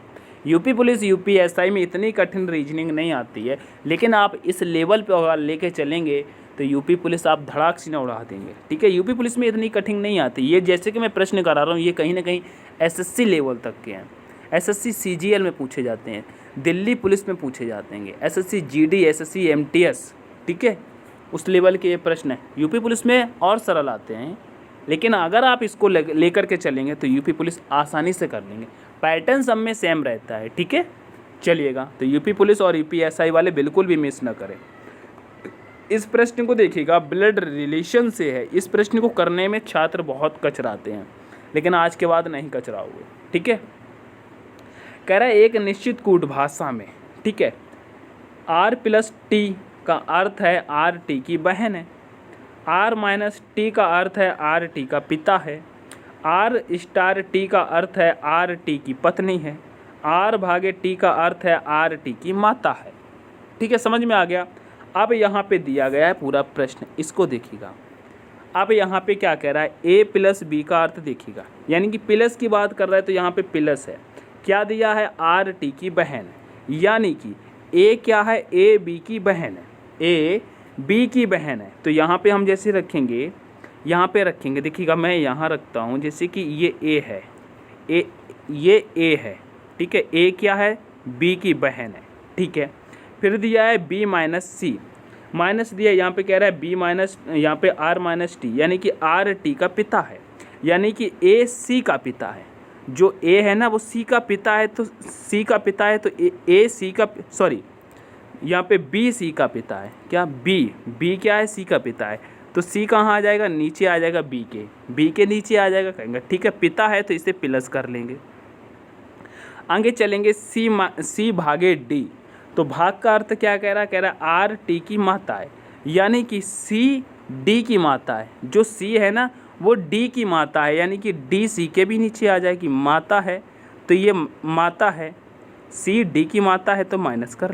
यूपी पुलिस UPSI में इतनी कठिन रीजनिंग नहीं आती है, लेकिन आप इस लेवल पे अगर लेके चलेंगे तो यूपी पुलिस आप धड़ाक से न उड़ा देंगे। ठीक है, यूपी पुलिस में इतनी कठिन नहीं आती। ये जैसे कि मैं प्रश्न करा रहा हूँ, ये कहीं ना कहीं SSC लेवल तक के हैं। SSC CGL में पूछे जाते हैं, दिल्ली पुलिस में पूछे जाते हैं, SSC GD, SSC MTS। ठीक है, उस लेवल के ये प्रश्न है। यूपी पुलिस में और सरल आते हैं, लेकिन अगर आप इसको लेकर के चलेंगे तो यूपी पुलिस आसानी से कर लेंगे। पैटर्न सब में सेम रहता है। ठीक है, चलिएगा, तो यूपी पुलिस और UPSI वाले बिल्कुल भी मिस ना करें। इस प्रश्न को देखिएगा, ब्लड रिलेशन से है। इस प्रश्न को करने में छात्र बहुत कचराते हैं, लेकिन आज के बाद नहीं कचराओगे। ठीक है, कह रहा है एक निश्चित कूट भाषा में, ठीक है, R+T का अर्थ है RT की बहन है, R-T का अर्थ है RT का पिता है, R*T का अर्थ है RT की पत्नी है, R/T का अर्थ है RT की माता है। ठीक है, समझ में आ गया। अब यहाँ पे दिया गया है पूरा प्रश्न, इसको देखिएगा। अब यहाँ पे क्या कह रहा है? A+B का अर्थ देखिएगा, यानी कि प्लस की बात कर रहा है तो यहाँ पे प्लस है। क्या दिया है? RT की बहन, यानी कि A क्या है? AB की बहन है, AB की बहन है। तो यहाँ पे हम जैसे रखेंगे, यहाँ पे रखेंगे, देखिएगा मैं यहाँ रखता हूँ, जैसे कि ये A है, ये A है। ठीक है, A क्या है? B की बहन है। ठीक है, फिर दिया है B-C, माइनस दिया, यहाँ पे कह रहा है B-, यहाँ पे R-T, यानी कि RT का पिता है, यानी कि A C का पिता है। जो A है ना वो C का पिता है, तो C का पिता है तो A C का, सॉरी यहाँ पे B C का पिता है। क्या? B क्या है? C का पिता है, तो C कहाँ आ जाएगा? नीचे आ जाएगा B के नीचे आ जाएगा, कहेंगे। ठीक है, पिता है तो इसे प्लस कर लेंगे। आगे चलेंगे, C/D, तो भाग का अर्थ क्या कह रहा है? कह रहा है RT की माता है, यानी कि C D की माता है। जो C है ना वो D की माता है, यानी कि D C के भी नीचे आ जाएगी, माता है तो ये माता है, C D की माता है तो माइनस कर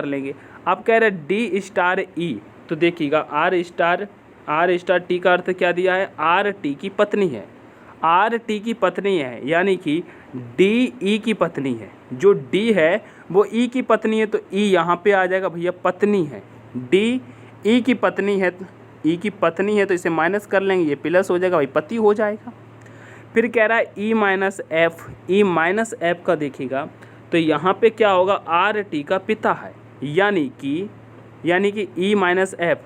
लेंगे। अब कह रहे D*E, तो देखिएगा R*T का अर्थ क्या दिया है? RT की पत्नी है, RT की पत्नी है, यानी कि D E की पत्नी है। जो D है वो E की पत्नी है, तो E यहाँ पे आ जाएगा भैया, पत्नी है। D E की पत्नी है, E की पत्नी है तो इसे माइनस कर लेंगे, ये प्लस हो जाएगा, भाई पति हो जाएगा। फिर कह रहा है E-F, E-F का देखिएगा तो यहाँ पे क्या होगा? RT का पिता है, यानी कि E-F,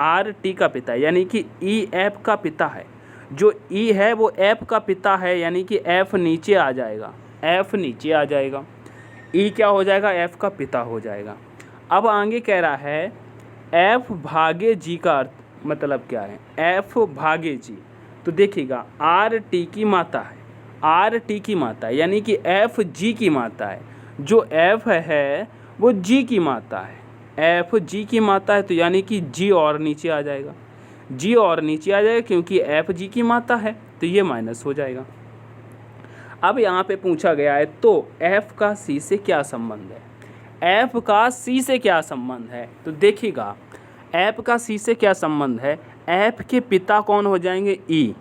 आर टी का पिता है, यानी कि ई एफ का पिता है। जो ई है वो एफ का पिता है, यानी कि एफ नीचे आ जाएगा, एफ नीचे आ जाएगा, ई क्या हो जाएगा, एफ का पिता हो जाएगा। अब आगे कह रहा है एफ भागे जी का अर्थ मतलब क्या है, एफ भागे जी। तो देखिएगा आर टी की माता है, आर टी की माता है, यानी कि एफ जी की माता है। जो एफ है वो जी की माता है, एफ जी की माता है, तो यानी कि जी और नीचे आ जाएगा, जी और नीचे आ जाएगा क्योंकि एफ जी की माता है, तो ये माइनस हो जाएगा। अब यहाँ पे पूछा गया है तो एफ का सी से क्या संबंध है, एफ का सी से क्या संबंध है। तो देखिएगा एफ का सी से क्या संबंध है, एफ के पिता कौन हो जाएंगे, ई,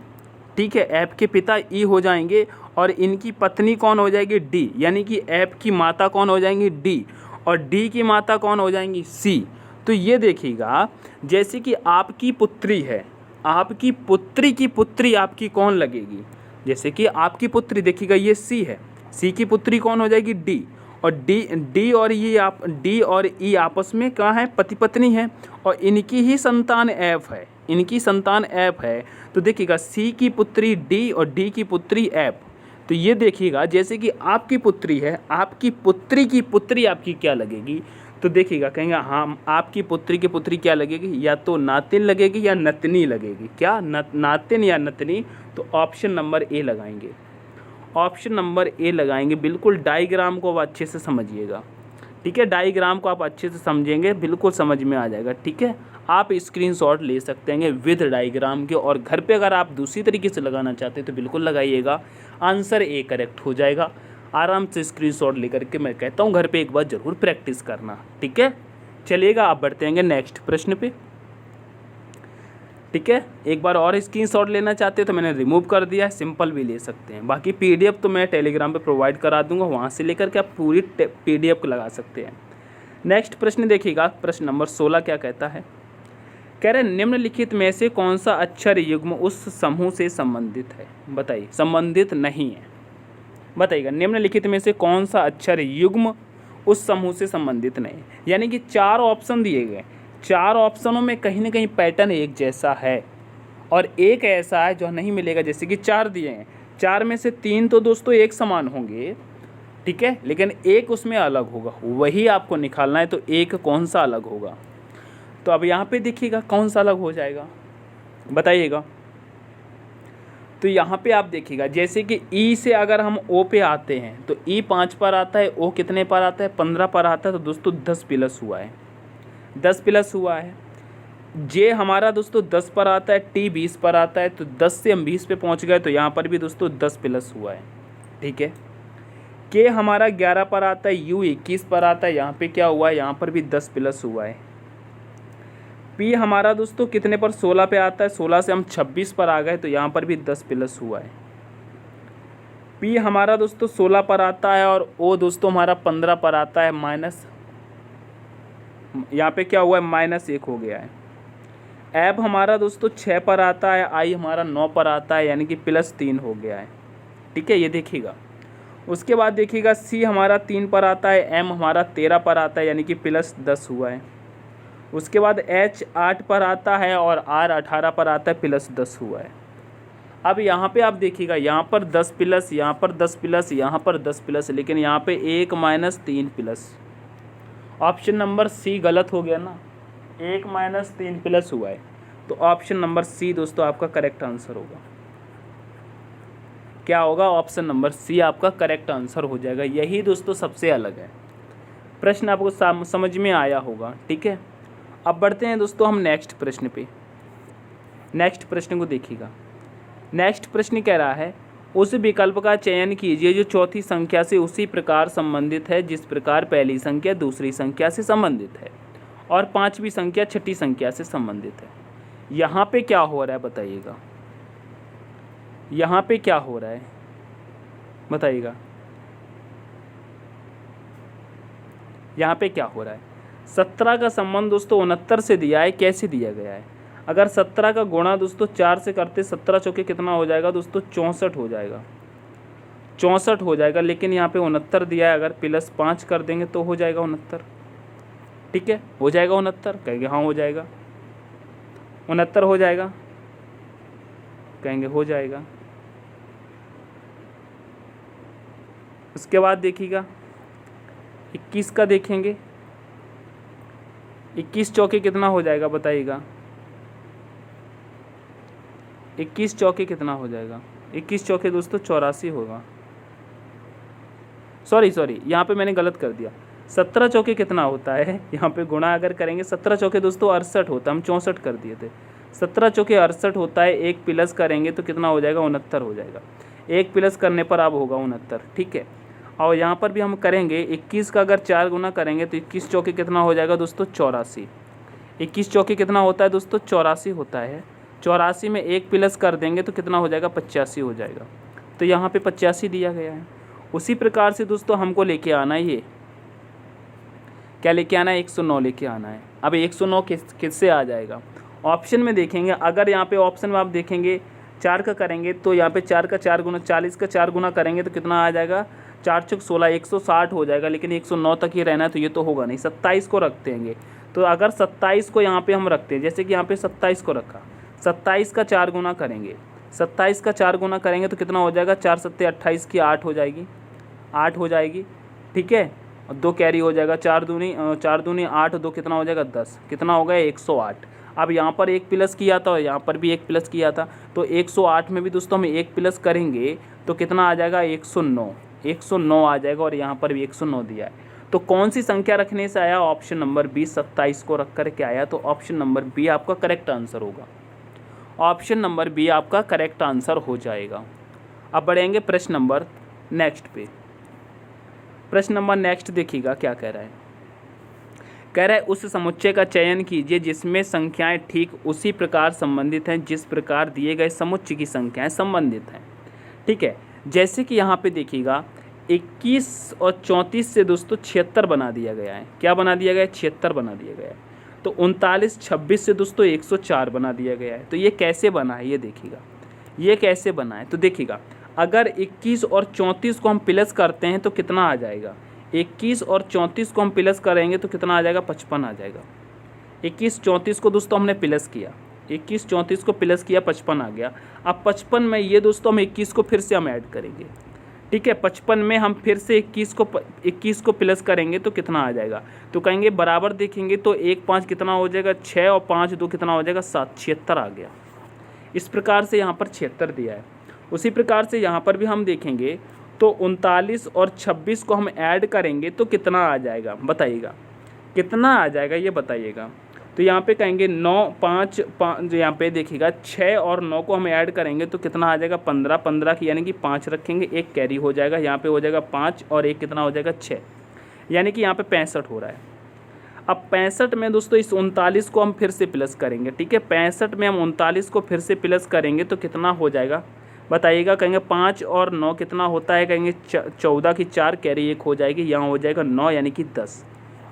ठीक है, एफ के पिता ई हो जाएंगे और इनकी पत्नी कौन हो जाएगी, डी, यानी कि एफ की माता कौन हो जाएंगी, डी, और डी की माता कौन हो जाएंगी, सी। तो ये देखिएगा जैसे कि आपकी पुत्री है, आपकी पुत्री की पुत्री आपकी कौन लगेगी, जैसे कि आपकी पुत्री देखिएगा ये सी है, सी की पुत्री कौन हो जाएगी, डी, और डी और ये आप डी और ई आपस में कहाँ है, पति पत्नी है, और इनकी ही संतान एफ है, इनकी संतान एफ है। तो देखिएगा सी की पुत्री डी और डी की पुत्री एफ। तो ये देखिएगा जैसे कि आपकी पुत्री है, आपकी पुत्री की पुत्री आपकी क्या लगेगी, तो देखिएगा कहेंगे हाँ आपकी पुत्री की पुत्री क्या लगेगी, या तो नातिन लगेगी या नतनी लगेगी, क्या नातिन या नतनी। तो ऑप्शन नंबर ए लगाएंगे, ऑप्शन नंबर ए लगाएंगे। बिल्कुल डायग्राम को आप अच्छे से समझिएगा, ठीक है, डायग्राम को आप अच्छे से समझेंगे बिल्कुल समझ में आ जाएगा, ठीक है। आप स्क्रीनशॉट ले सकते हैं विद डायग्राम के, और घर पे अगर आप दूसरी तरीके से लगाना चाहते हैं तो बिल्कुल लगाइएगा, आंसर ए करेक्ट हो जाएगा। आराम से स्क्रीनशॉट लेकर के मैं कहता हूँ घर पे एक बार ज़रूर प्रैक्टिस करना, ठीक है। चलिएगा आप बढ़ते हैं नेक्स्ट प्रश्न पे, ठीक है। एक बार और स्क्रीनशॉट लेना चाहते हैं तो मैंने रिमूव कर दिया है, सिंपल भी ले सकते हैं, बाकी पीडीएफ तो मैं टेलीग्राम पे प्रोवाइड करा दूंगा, वहाँ से लेकर के आप पूरी पीडीएफ को लगा सकते हैं। नेक्स्ट प्रश्न देखिएगा, प्रश्न नंबर 16 क्या कहता है, कह रहे निम्नलिखित में से कौन सा अक्षर युग्म उस समूह से संबंधित है, बताइए, संबंधित नहीं है, बताइएगा निम्नलिखित में से कौन सा अक्षर युग्म उस समूह से संबंधित नहीं है। यानी कि 4 ऑप्शन दिए गए, 4 ऑप्शनों में कहीं ना कहीं पैटर्न एक जैसा है और एक ऐसा है जो नहीं मिलेगा, जैसे कि 4 दिए हैं, 4 में से 3 तो दोस्तों एक समान होंगे, ठीक है, लेकिन एक उसमें अलग होगा, वही आपको निकालना है। तो एक कौन सा अलग होगा, तो अब यहाँ पे देखिएगा कौन सा अलग हो जाएगा, बताइएगा। तो यहाँ पे आप देखिएगा जैसे कि ई से अगर हम ओ पे आते हैं तो ई 5 पर आता है, ओ कितने पर आता है, 15 पर आता है, तो दोस्तों 10 प्लस हुआ है, 10 प्लस हुआ है। जे हमारा दोस्तों 10 पर आता है, टी 20 पर आता है, तो 10 से हम 20 पे पहुँच गए, तो यहाँ पर भी दोस्तों 10 प्लस हुआ है, ठीक है। के हमारा 11 पर आता है, यू 21 पर आता है, यहाँ पे क्या हुआ है, यहाँ पर भी 10 प्लस हुआ है। पी हमारा दोस्तों कितने पर, 16 पे आता है, 16 से हम 26 पर आ गए, तो यहाँ पर भी 10 प्लस हुआ है। पी हमारा दोस्तों 16 पर आता है और ओ दोस्तों हमारा 15 पर आता है, माइनस, यहाँ पे क्या हुआ है, -1 हो गया है। एफ हमारा दोस्तों 6 पर आता है, आई हमारा 9 पर आता है, यानी कि +3 हो गया है, ठीक है, ये देखिएगा। उसके बाद देखिएगा सी हमारा 3 पर आता है, एम हमारा 13 पर आता है, यानी कि +10 हुआ है। उसके बाद एच 8 पर आता है और आर 18 पर आता है, +10 हुआ है। अब यहाँ पे आप देखिएगा, यहाँ पर 10 प्लस, यहाँ पर 10 प्लस, यहाँ पर 10 प्लस, लेकिन यहाँ पे 1 - 3 प्लस, ऑप्शन नंबर सी गलत हो गया ना, 1 - 3 प्लस हुआ है, तो ऑप्शन नंबर सी दोस्तों आपका करेक्ट आंसर होगा। क्या होगा, ऑप्शन नंबर सी आपका करेक्ट आंसर हो जाएगा। यही दोस्तों सबसे अलग है। प्रश्न आपको समझ में आया होगा, ठीक है। अब बढ़ते हैं दोस्तों हम नेक्स्ट प्रश्न पे। नेक्स्ट प्रश्न को देखिएगा, नेक्स्ट प्रश्न कह रहा है उस विकल्प का चयन कीजिए जो चौथी संख्या से उसी प्रकार संबंधित है जिस प्रकार पहली संख्या दूसरी संख्या से संबंधित है और पांचवी संख्या छठी संख्या से संबंधित है। यहाँ पे क्या हो रहा है बताइएगा, यहाँ पे क्या हो रहा है बताइएगा, यहाँ पे क्या हो रहा है। 17 का संबंध दोस्तों 69 से दिया है, कैसे दिया गया है। अगर 17 का गुणा दोस्तों 4 से करते, 17 चौके कितना हो जाएगा दोस्तों, 64 हो जाएगा, 64 हो जाएगा। लेकिन यहाँ पे 69 दिया है, अगर +5 कर देंगे तो हो जाएगा 69, ठीक है, हो जाएगा 69, कहेंगे हाँ हो जाएगा। 69 हो जाएगा, कहेंगे हो जाएगा। उसके बाद देखिएगा 21 का देखेंगे, 21 चौके कितना हो जाएगा बताइएगा, 21 चौके कितना हो जाएगा, 21 चौके दोस्तों 84 होगा। सॉरी यहाँ पे मैंने गलत कर दिया। 17 चौके कितना होता है, यहाँ पे गुणा अगर करेंगे 17 चौके दोस्तों 68 होता है, हम 64 कर दिए थे। 17 चौके 68 होता है, एक प्लस करेंगे तो कितना हो जाएगा, 69 हो जाएगा। एक प्लस करने पर अब होगा 69, ठीक है। और यहाँ पर भी हम करेंगे 21 का अगर 4 गुना करेंगे तो 21 चौके कितना हो जाएगा दोस्तों, 84। 21 चौके कितना होता है दोस्तों, 84 होता है। 84 में एक प्लस कर देंगे तो कितना हो जाएगा, 85 हो जाएगा। तो यहाँ पे 85 दिया गया है। उसी प्रकार से दोस्तों हमको लेके आना है, ये क्या लेके आना है, 109 लेके आना है। अब 109 किससे आ जाएगा, ऑप्शन में देखेंगे। अगर यहाँ पे ऑप्शन में आप देखेंगे 4 का करेंगे तो यहाँ पे 4 का 4 गुना, 40 का 4 गुना करेंगे तो कितना आ जाएगा, 4 चौक 16, 160 हो जाएगा। लेकिन 109 तक ही रहना है तो ये तो होगा नहीं, 27 को रखते हैं। तो अगर 27 को यहाँ पे हम रखते हैं, जैसे कि यहाँ पे 27 को रखा, 27 का 4 गुना करेंगे, 27 का 4 गुना करेंगे तो कितना हो जाएगा, 4 सत्ते 28 की 8 हो जाएगी, 8 हो जाएगी, ठीक है। और 2 कैरी हो जाएगा, 4 दूनी 8, 2 कितना हो जाएगा 10, कितना हो गया 108। अब यहाँ पर एक प्लस किया था और यहाँ पर भी एक प्लस किया था, तो 108 में भी दोस्तों हम एक प्लस करेंगे तो कितना आ जाएगा, 109 आ जाएगा। और यहाँ पर भी 109 दिया है। तो कौन सी संख्या रखने से आया, ऑप्शन नंबर बी 27 को रख कर के आया। तो ऑप्शन नंबर बी आपका करेक्ट आंसर होगा, ऑप्शन नंबर बी आपका करेक्ट आंसर हो जाएगा। अब बढ़ेंगे प्रश्न नंबर नेक्स्ट पे। प्रश्न नंबर नेक्स्ट देखिएगा क्या कह रहा है। कह रहा है उस समुच्चय का चयन कीजिए जिसमें संख्याएं ठीक उसी प्रकार संबंधित हैं जिस प्रकार दिए गए समुच्चय की संख्याएं संबंधित हैं, ठीक है। जैसे कि यहाँ पे देखिएगा 21 और 34 से दोस्तों 76 बना दिया गया है। क्या बना दिया गया है, 76 बना दिया गया है। तो 39 26 से दोस्तों 104 बना दिया गया है। तो ये कैसे बना है, ये देखिएगा ये कैसे बना है। तो देखिएगा अगर 21 और 34 को हम प्लस करते हैं तो कितना आ जाएगा, 21 और 34 को हम प्लस करेंगे तो कितना आ जाएगा, 55 आ जाएगा। 21 34 को दोस्तों हमने प्लस किया, 21 34 को प्लस किया, 55 आ गया। अब 55 में ये दोस्तों हम 21 को फिर से हम ऐड करेंगे, ठीक है। 55 में हम फिर से 21 को प्लस करेंगे तो कितना आ जाएगा, तो कहेंगे बराबर देखेंगे तो 1 5 कितना हो जाएगा, 6 और 5 2 कितना हो जाएगा, 7, 76 आ गया। इस प्रकार से यहाँ पर 76 दिया है। उसी प्रकार से यहाँ पर भी हम देखेंगे तो 39 और 26 को हम ऐड करेंगे तो कितना आ जाएगा, बताइएगा कितना आ जाएगा, ये बताइएगा। तो यहाँ पे कहेंगे 9 5 5, यहाँ पे देखिएगा 6 और 9 को हम ऐड करेंगे तो कितना आ जाएगा, 15 15 की यानी कि 5 रखेंगे, एक कैरी हो जाएगा। यहाँ पे हो जाएगा 5 और एक कितना हो जाएगा 6, यानी कि यहाँ पे 65 हो रहा है। अब 65 में दोस्तों इस 39 को हम फिर से प्लस करेंगे, ठीक है। 65 में हम 39 को फिर से प्लस करेंगे तो कितना हो जाएगा, बताइएगा। कहेंगे 5 और 9 कितना होता है, कहेंगे 14 की 4 कैरी 1 हो जाएगी, यहाँ हो जाएगा 9 यानी कि 10,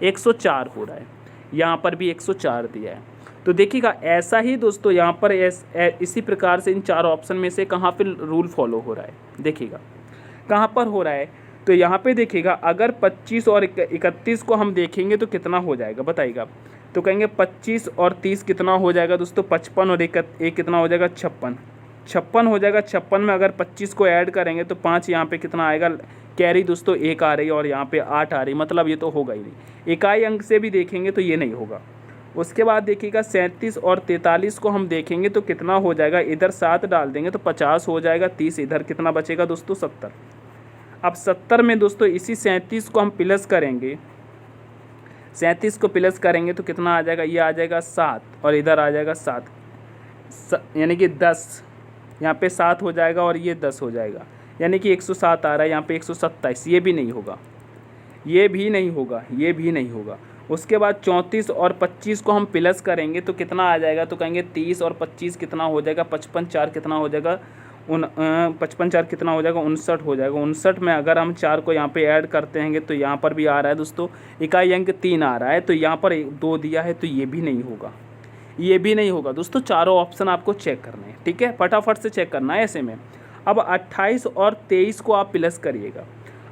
104 हो रहा है। यहाँ पर भी 104 दिया है। तो देखिएगा ऐसा ही दोस्तों यहाँ पर इसी प्रकार से इन 4 ऑप्शन में से कहाँ पे रूल फॉलो हो रहा है, देखिएगा कहाँ पर हो रहा है। तो यहाँ पे देखिएगा अगर 25 और 31 को हम देखेंगे तो कितना हो जाएगा, बताइएगा। तो कहेंगे 25 और 30 कितना हो जाएगा दोस्तों, 55 और एक कितना हो जाएगा, 56 हो जाएगा। 56 में अगर 25 को ऐड करेंगे तो 5 यहाँ पे कितना आएगा, कैरी दोस्तों 1 आ रही है और यहाँ पे 8 आ रही, मतलब ये तो होगा ही नहीं। इकाई अंक से भी देखेंगे तो ये नहीं होगा। उसके बाद देखिएगा 37 और 43 को हम देखेंगे तो कितना हो जाएगा, इधर 7 डाल देंगे तो 50 हो जाएगा, 30 इधर कितना बचेगा दोस्तों, 70। अब 70 में दोस्तों इसी 37 को हम प्लस करेंगे, 37 को प्लस करेंगे तो कितना आ जाएगा, ये आ जाएगा 7 और इधर आ जाएगा 7, यानी कि 10, यहाँ पे 7 हो जाएगा और ये 10 हो जाएगा, यानी कि 107 आ रहा है। यहाँ पे 127, ये भी नहीं होगा, ये भी नहीं होगा, ये भी नहीं होगा। उसके बाद 34 और 25 को हम प्लस करेंगे तो कितना आ जाएगा, तो कहेंगे 30 और 25 कितना हो जाएगा, 55 4 कितना हो जाएगा, 55 4 कितना हो जाएगा, 59 हो जाएगा। 59 में अगर हम 4 को यहाँ पे ऐड करते हैं तो यहाँ पर भी आ रहा है दोस्तों इकाई अंक 3 आ रहा है, तो यहाँ पर 2 दिया है, तो ये भी नहीं होगा, ये भी नहीं होगा। दोस्तों चारों ऑप्शन आपको चेक करने हैं, ठीक है, फटाफट से चेक करना है ऐसे में। अब 28 और 23 को आप प्लस करिएगा,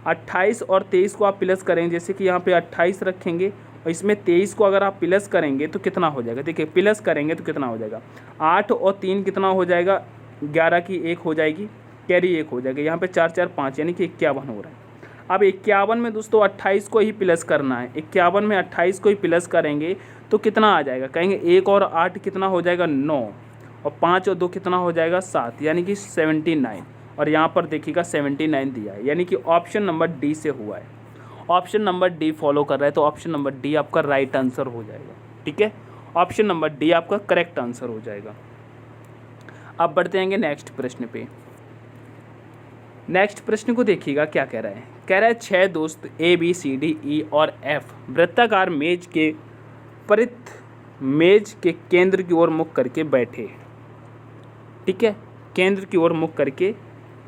28 और 23 को आप प्लस करेंगे, जैसे कि यहाँ पे 28 रखेंगे और इसमें 23 को अगर आप प्लस करेंगे तो कितना हो जाएगा, देखिए प्लस करेंगे तो कितना हो जाएगा, 8 और 3 कितना हो जाएगा, 11 की 1 हो जाएगी, कैरी 1 हो जाएगा, यहाँ पे 4 4 5 यानी कि 51 हो रहा है। अब 51 में दोस्तों 28 को ही प्लस करना है, 51 में 28 को ही प्लस करेंगे तो कितना आ जाएगा, कहेंगे 1 और 8 कितना हो जाएगा 9, और 5 और 2 कितना हो जाएगा 7, यानी कि 79। और यहाँ पर देखिएगा 79 दिया है, यानी कि ऑप्शन नंबर डी से हुआ है। ऑप्शन नंबर डी फॉलो कर रहा है तो ऑप्शन नंबर डी आपका राइट आंसर हो जाएगा। ठीक है, ऑप्शन नंबर डी आपका करेक्ट आंसर हो जाएगा। अब बढ़ते हैं नेक्स्ट प्रश्न पे। नेक्स्ट प्रश्न को देखिएगा क्या कह रहा है, कह रहा है 6 दोस्त A B C D E और एफ वृत्ताकार मेज के परित मेज के केंद्र की ओर मुख करके बैठे। ठीक है, केंद्र की ओर मुख करके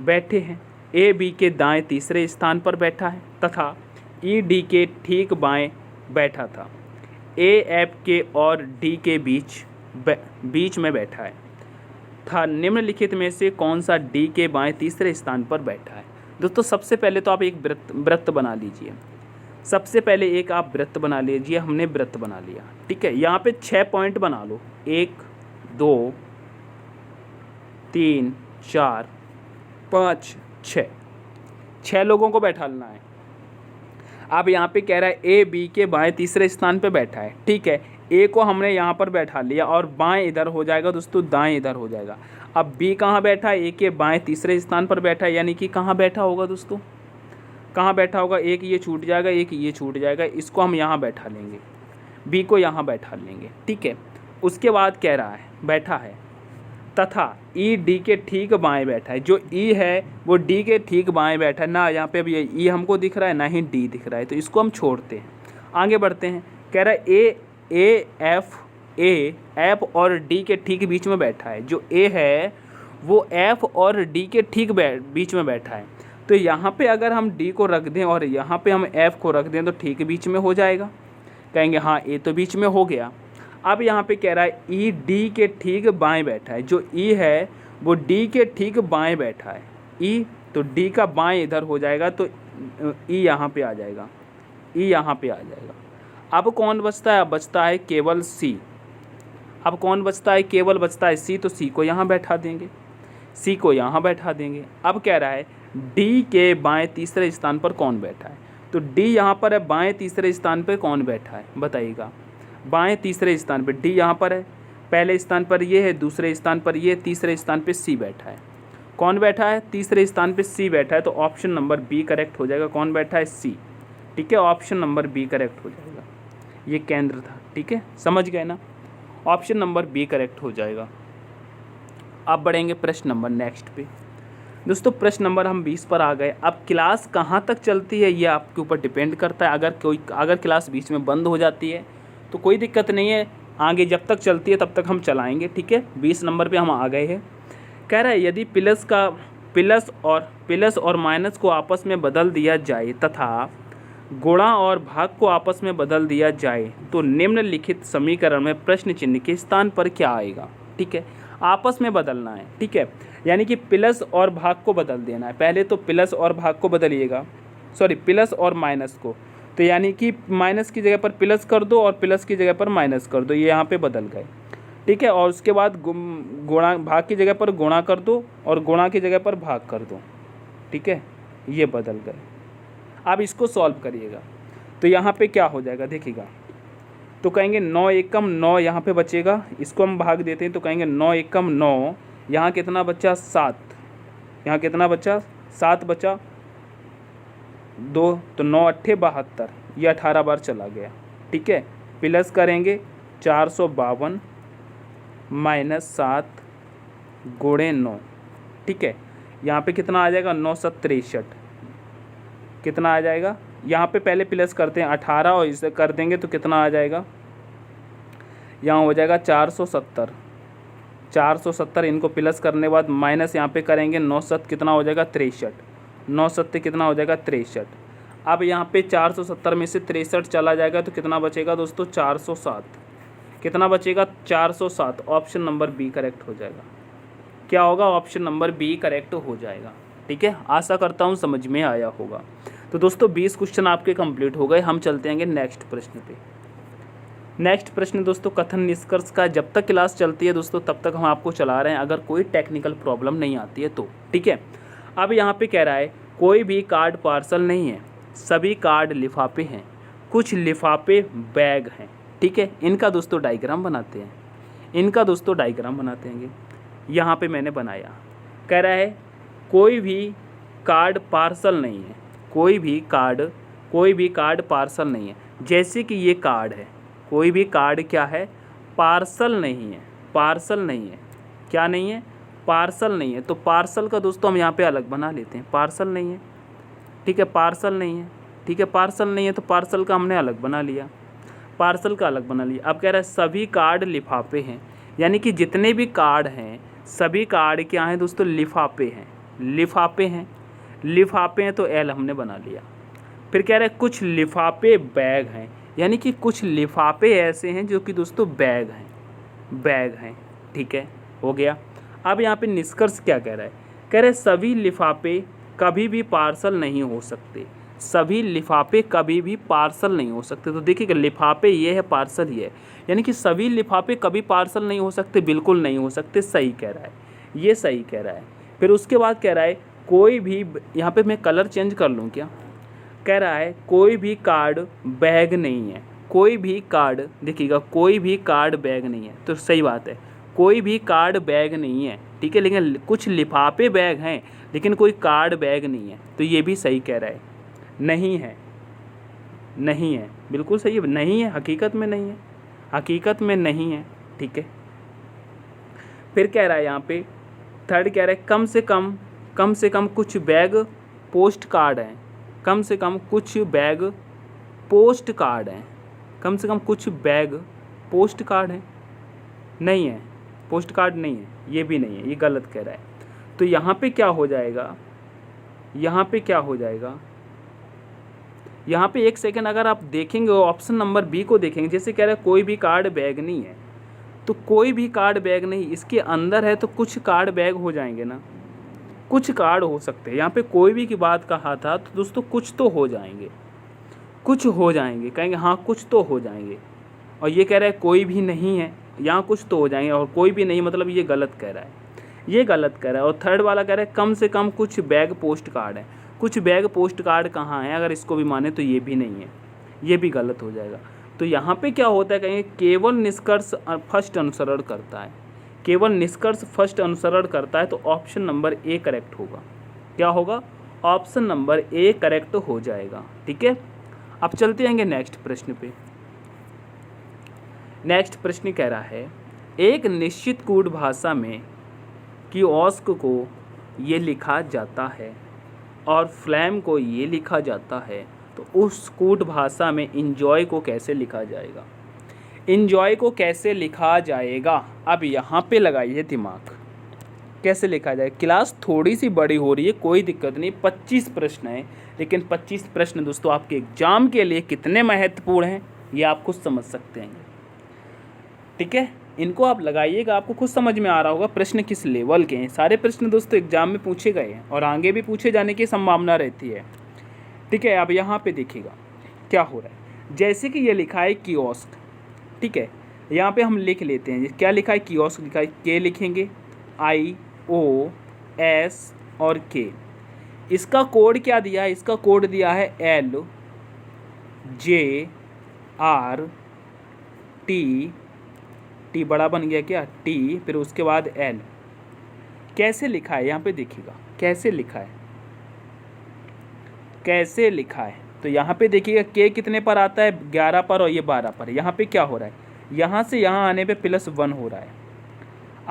बैठे हैं। ए बी के दाएं तीसरे स्थान पर बैठा है तथा ई डी के ठीक बाएं बैठा था। ए एफ के और डी के बीच में बैठा है था। निम्नलिखित में से कौन सा डी के बाएं तीसरे स्थान पर बैठा है। दोस्तों सबसे पहले तो आप एक वृत्त बना लीजिए, सबसे पहले एक आप वृत्त बना लीजिए। हमने वृत्त बना लिया, ठीक है। यहाँ पे 6 पॉइंट बना लो, 1 2 3 4 5 6 लोगों को बैठाना है। अब यहाँ पे कह रहा है ए बी के बाएं तीसरे स्थान पे बैठा है, ठीक है। ए को हमने यहाँ पर बैठा लिया और बाएं इधर हो जाएगा दोस्तों, दाएं इधर हो जाएगा। अब बी कहाँ बैठा है, ए के बाएं तीसरे स्थान पर बैठा है, यानी कि कहाँ बैठा होगा दोस्तों, कहाँ बैठा होगा, एक ये छूट जाएगा, एक ये छूट जाएगा, इसको हम यहाँ बैठा लेंगे, बी को यहाँ बैठा लेंगे, ठीक है। उसके बाद कह रहा है बैठा है तथा ई डी के ठीक बाएं बैठा है। जो ई है वो डी के ठीक बाएं बैठा है ना, यहाँ पे अब ये ई हमको दिख रहा है ना ही डी दिख रहा है, तो इसको हम छोड़ते हैं, आगे बढ़ते हैं। कह रहा है ए एफ और डी के ठीक बीच में बैठा है। जो ए है वो एफ और डी के ठीक बीच में बैठा है, तो यहाँ पे अगर हम डी को रख दें और यहाँ पे हम एफ को रख दें तो ठीक बीच में हो जाएगा। कहेंगे हाँ ए तो बीच में हो गया। अब यहाँ पे कह रहा है ई डी के ठीक बाएं बैठा है। जो ई है वो डी के ठीक बाएं बैठा है, ई तो डी का बाएं इधर हो जाएगा, तो ई यहाँ पे आ जाएगा, ई यहाँ पे आ जाएगा। अब कौन बचता है, अब बचता है केवल सी। अब कौन बचता है, केवल बचता है सी, तो सी को यहाँ बैठा देंगे, सी को यहाँ बैठा देंगे। अब कह रहा है डी के बाएं तीसरे स्थान पर कौन बैठा है, तो डी यहाँ पर है, बाएं तीसरे स्थान पर कौन बैठा है बताइएगा। बाएं तीसरे स्थान पर डी यहाँ पर है, पहले स्थान पर ये है, दूसरे स्थान पर ये, तीसरे स्थान पर सी बैठा है। कौन बैठा है, तीसरे स्थान पर सी बैठा है, तो ऑप्शन नंबर बी करेक्ट हो जाएगा। कौन बैठा है, सी, ठीक है, ऑप्शन नंबर बी करेक्ट हो जाएगा। ये केंद्र था, ठीक है, समझ गए ना, ऑप्शन नंबर बी करेक्ट हो जाएगा। अब बढ़ेंगे प्रश्न नंबर नेक्स्ट पे। दोस्तों प्रश्न नंबर हम 20 पर आ गए। अब क्लास कहाँ तक चलती है ये आपके ऊपर डिपेंड करता है। अगर क्लास बीच में बंद हो जाती है तो कोई दिक्कत नहीं है, आगे जब तक चलती है तब तक हम चलाएंगे, ठीक है। 20 नंबर पे हम आ गए हैं। कह रहा है यदि प्लस और माइनस को आपस में बदल दिया जाए तथा गुणा और भाग को आपस में बदल दिया जाए तो निम्नलिखित समीकरण में प्रश्न चिन्ह के स्थान पर क्या आएगा, ठीक है। आपस में बदलना है, ठीक है, यानी कि प्लस और भाग को बदल देना है। पहले तो प्लस और भाग को बदलिएगा, सॉरी प्लस और माइनस को, तो यानी कि माइनस की जगह पर प्लस कर दो और प्लस की जगह पर माइनस कर दो, ये यहाँ पे बदल गए, ठीक है। और उसके बाद गुणा, भाग की जगह पर गुणा कर दो और गुणा की जगह पर भाग कर दो, ठीक है, ये बदल गए। अब इसको सॉल्व करिएगा तो यहाँ पे क्या हो जाएगा देखिएगा, तो कहेंगे 9 एकम 9 यहाँ पे बचेगा, इसको हम भाग देते हैं तो कहेंगे 9 एकम 9, यहाँ कितना बचा 7, यहाँ कितना बचा 7 बचा 2, तो 9 8 72, ये 18 बार चला गया, ठीक है। प्लस करेंगे 452 माइनस 7 गुणे 9, ठीक है। यहाँ पे कितना आ जाएगा 9 7 63, कितना आ जाएगा, यहाँ पे पहले प्लस करते हैं 18 और इसे कर देंगे तो कितना आ जाएगा, यहाँ हो जाएगा 470, इनको प्लस करने के बाद माइनस यहाँ पे करेंगे 9 7 कितना हो जाएगा 63, 9 7 कितना हो जाएगा 63। अब यहाँ पे 470 में से 63 चला जाएगा तो कितना बचेगा दोस्तों 407, कितना बचेगा 407। ऑप्शन नंबर बी करेक्ट हो जाएगा। क्या होगा, ऑप्शन नंबर बी करेक्ट हो जाएगा, ठीक है। आशा करता हूँ समझ में आया होगा। तो दोस्तों 20 क्वेश्चन आपके कंप्लीट हो गए। हम चलते हैं नेक्स्ट प्रश्न पे। नेक्स्ट प्रश्न दोस्तों कथन निष्कर्ष का। जब तक क्लास चलती है दोस्तों तब तक हम आपको चला रहे हैं, अगर कोई टेक्निकल प्रॉब्लम नहीं आती है तो, ठीक है। अब यहाँ पे कह रहा है कोई भी कार्ड पार्सल नहीं है, सभी कार्ड लिफाफे हैं, कुछ लिफाफे बैग हैं, ठीक है। इनका दोस्तों डायग्राम बनाते हैं, इनका दोस्तों डायग्राम बनाते हैं। यहाँ पे मैंने बनाया, कह रहा है कोई भी कार्ड पार्सल नहीं है, कोई भी कार्ड पार्सल नहीं है। जैसे कि ये कार्ड है, कोई भी कार्ड क्या है, पार्सल नहीं है, पार्सल नहीं है, क्या नहीं है, पार्सल नहीं है। तो पार्सल का दोस्तों हम यहाँ पे अलग बना लेते हैं, पार्सल नहीं है, ठीक है, पार्सल नहीं है, ठीक है, पार्सल नहीं है, तो पार्सल का हमने अलग बना लिया, पार्सल का अलग बना लिया। अब कह रहा है सभी कार्ड लिफाफे हैं, यानी कि जितने भी कार्ड हैं सभी कार्ड क्या हैं दोस्तों, लिफाफे हैं, लिफाफे हैं, लिफाफे हैं, तो एल हमने बना लिया। फिर कह रहा है कुछ लिफाफे बैग हैं, यानी कि कुछ लिफाफे ऐसे हैं जो कि दोस्तों बैग हैं, बैग हैं, ठीक है, हो गया। अब यहाँ पे निष्कर्ष क्या कह रहा है, कह रहे सभी लिफाफे कभी भी पार्सल नहीं हो सकते, सभी लिफाफे कभी भी पार्सल नहीं हो सकते। तो देखिएगा लिफाफे ये है, पार्सल ये है, यानी कि सभी लिफाफे कभी पार्सल नहीं हो सकते, बिल्कुल नहीं हो सकते, सही कह रहा है, ये सही कह रहा है। फिर उसके बाद कह रहा है कोई भी, यहाँ पे मैं कलर चेंज कर लूँ क्या, कह रहा है कोई भी कार्ड बैग नहीं है, कोई भी कार्ड, देखिएगा कोई भी कार्ड बैग नहीं है, तो सही बात है, कोई भी कार्ड बैग नहीं है, ठीक है, लेकिन कुछ लिफाफे बैग हैं लेकिन कोई कार्ड बैग नहीं है, तो ये भी सही कह रहा है, नहीं है, नहीं है, बिल्कुल सही है, नहीं है, हकीकत में नहीं है, हकीकत में नहीं है, ठीक है। फिर कह रहा है यहाँ पे थर्ड कह रहा है कम से कम कुछ बैग पोस्ट कार्ड हैं, कम से कम कुछ बैग पोस्ट कार्ड हैं, कम से कम कुछ बैग पोस्ट कार्ड हैं, नहीं है, पोस्ट कार्ड नहीं है, ये भी नहीं है, ये गलत कह रहा है। तो यहाँ पे क्या हो जाएगा, यहाँ पे क्या हो जाएगा, यहाँ पे एक सेकेंड अगर आप देखेंगे ऑप्शन नंबर बी को देखेंगे, जैसे कह रहा है कोई भी कार्ड बैग नहीं है, तो कोई भी कार्ड बैग नहीं, इसके अंदर है तो कुछ कार्ड बैग हो जाएंगे ना, कुछ कार्ड हो सकते हैं। यहाँ पे कोई भी की बात कहा था तो दोस्तों कुछ तो हो जाएंगे, कुछ हो जाएंगे, कहेंगे हाँ कुछ तो हो जाएंगे, और ये कह रहा है कोई भी नहीं है, यहाँ कुछ तो हो जाएंगे, और कोई भी नहीं मतलब ये गलत कह रहा है, ये गलत कह रहा है। और थर्ड वाला कह रहा है कम से कम कुछ बैग पोस्ट कार्ड है, कुछ बैग पोस्ट कार्ड कहाँ है, अगर इसको भी माने तो ये भी नहीं है, ये भी गलत हो जाएगा। तो यहाँ पे क्या होता है, कहेंगे केवल निष्कर्ष फर्स्ट अनुसरण करता है, केवल निष्कर्ष फर्स्ट अनुसरण करता है, तो ऑप्शन नंबर ए करेक्ट होगा, क्या होगा, ऑप्शन नंबर ए करेक्ट हो जाएगा, ठीक है। अब चलते आएंगे नेक्स्ट प्रश्न पे। नेक्स्ट प्रश्न कह रहा है एक निश्चित कूट भाषा में कियोस्क को ये लिखा जाता है और फ्लैम को ये लिखा जाता है, तो उस कूट भाषा में इंजॉय को कैसे लिखा जाएगा, इंजॉय को कैसे लिखा जाएगा। अब यहाँ पे लगाइए दिमाग, कैसे लिखा जाए। क्लास थोड़ी सी बड़ी हो रही है, कोई दिक्कत नहीं, 25 प्रश्न है, लेकिन 25 प्रश्न दोस्तों आपके एग्जाम के लिए कितने महत्वपूर्ण हैं ये आप खुद समझ सकते हैं, ठीक है। इनको आप लगाइएगा, आपको खुद समझ में आ रहा होगा प्रश्न किस लेवल के हैं। सारे प्रश्न दोस्तों एग्जाम में पूछे गए हैं और आगे भी पूछे जाने की संभावना रहती है, ठीक है। अब यहाँ पे देखिएगा क्या हो रहा है, जैसे कि ये लिखा है कियोस्क, ठीक है, यहाँ पे हम लिख लेते हैं क्या लिखा है, कियोस्क लिखा है, के लिखेंगे IOS और के। इसका कोड क्या दिया है, इसका कोड दिया है LJRT, टी बड़ा बन गया क्या, टी, फिर उसके बाद L। कैसे लिखा है यहाँ पे देखिएगा, कैसे लिखा है, कैसे लिखा है। तो यहाँ पे देखिएगा के कितने पर आता है, 11 पर, और ये 12 पर। यहाँ पे क्या हो रहा है, यहाँ से यहाँ आने पे +1 हो रहा है,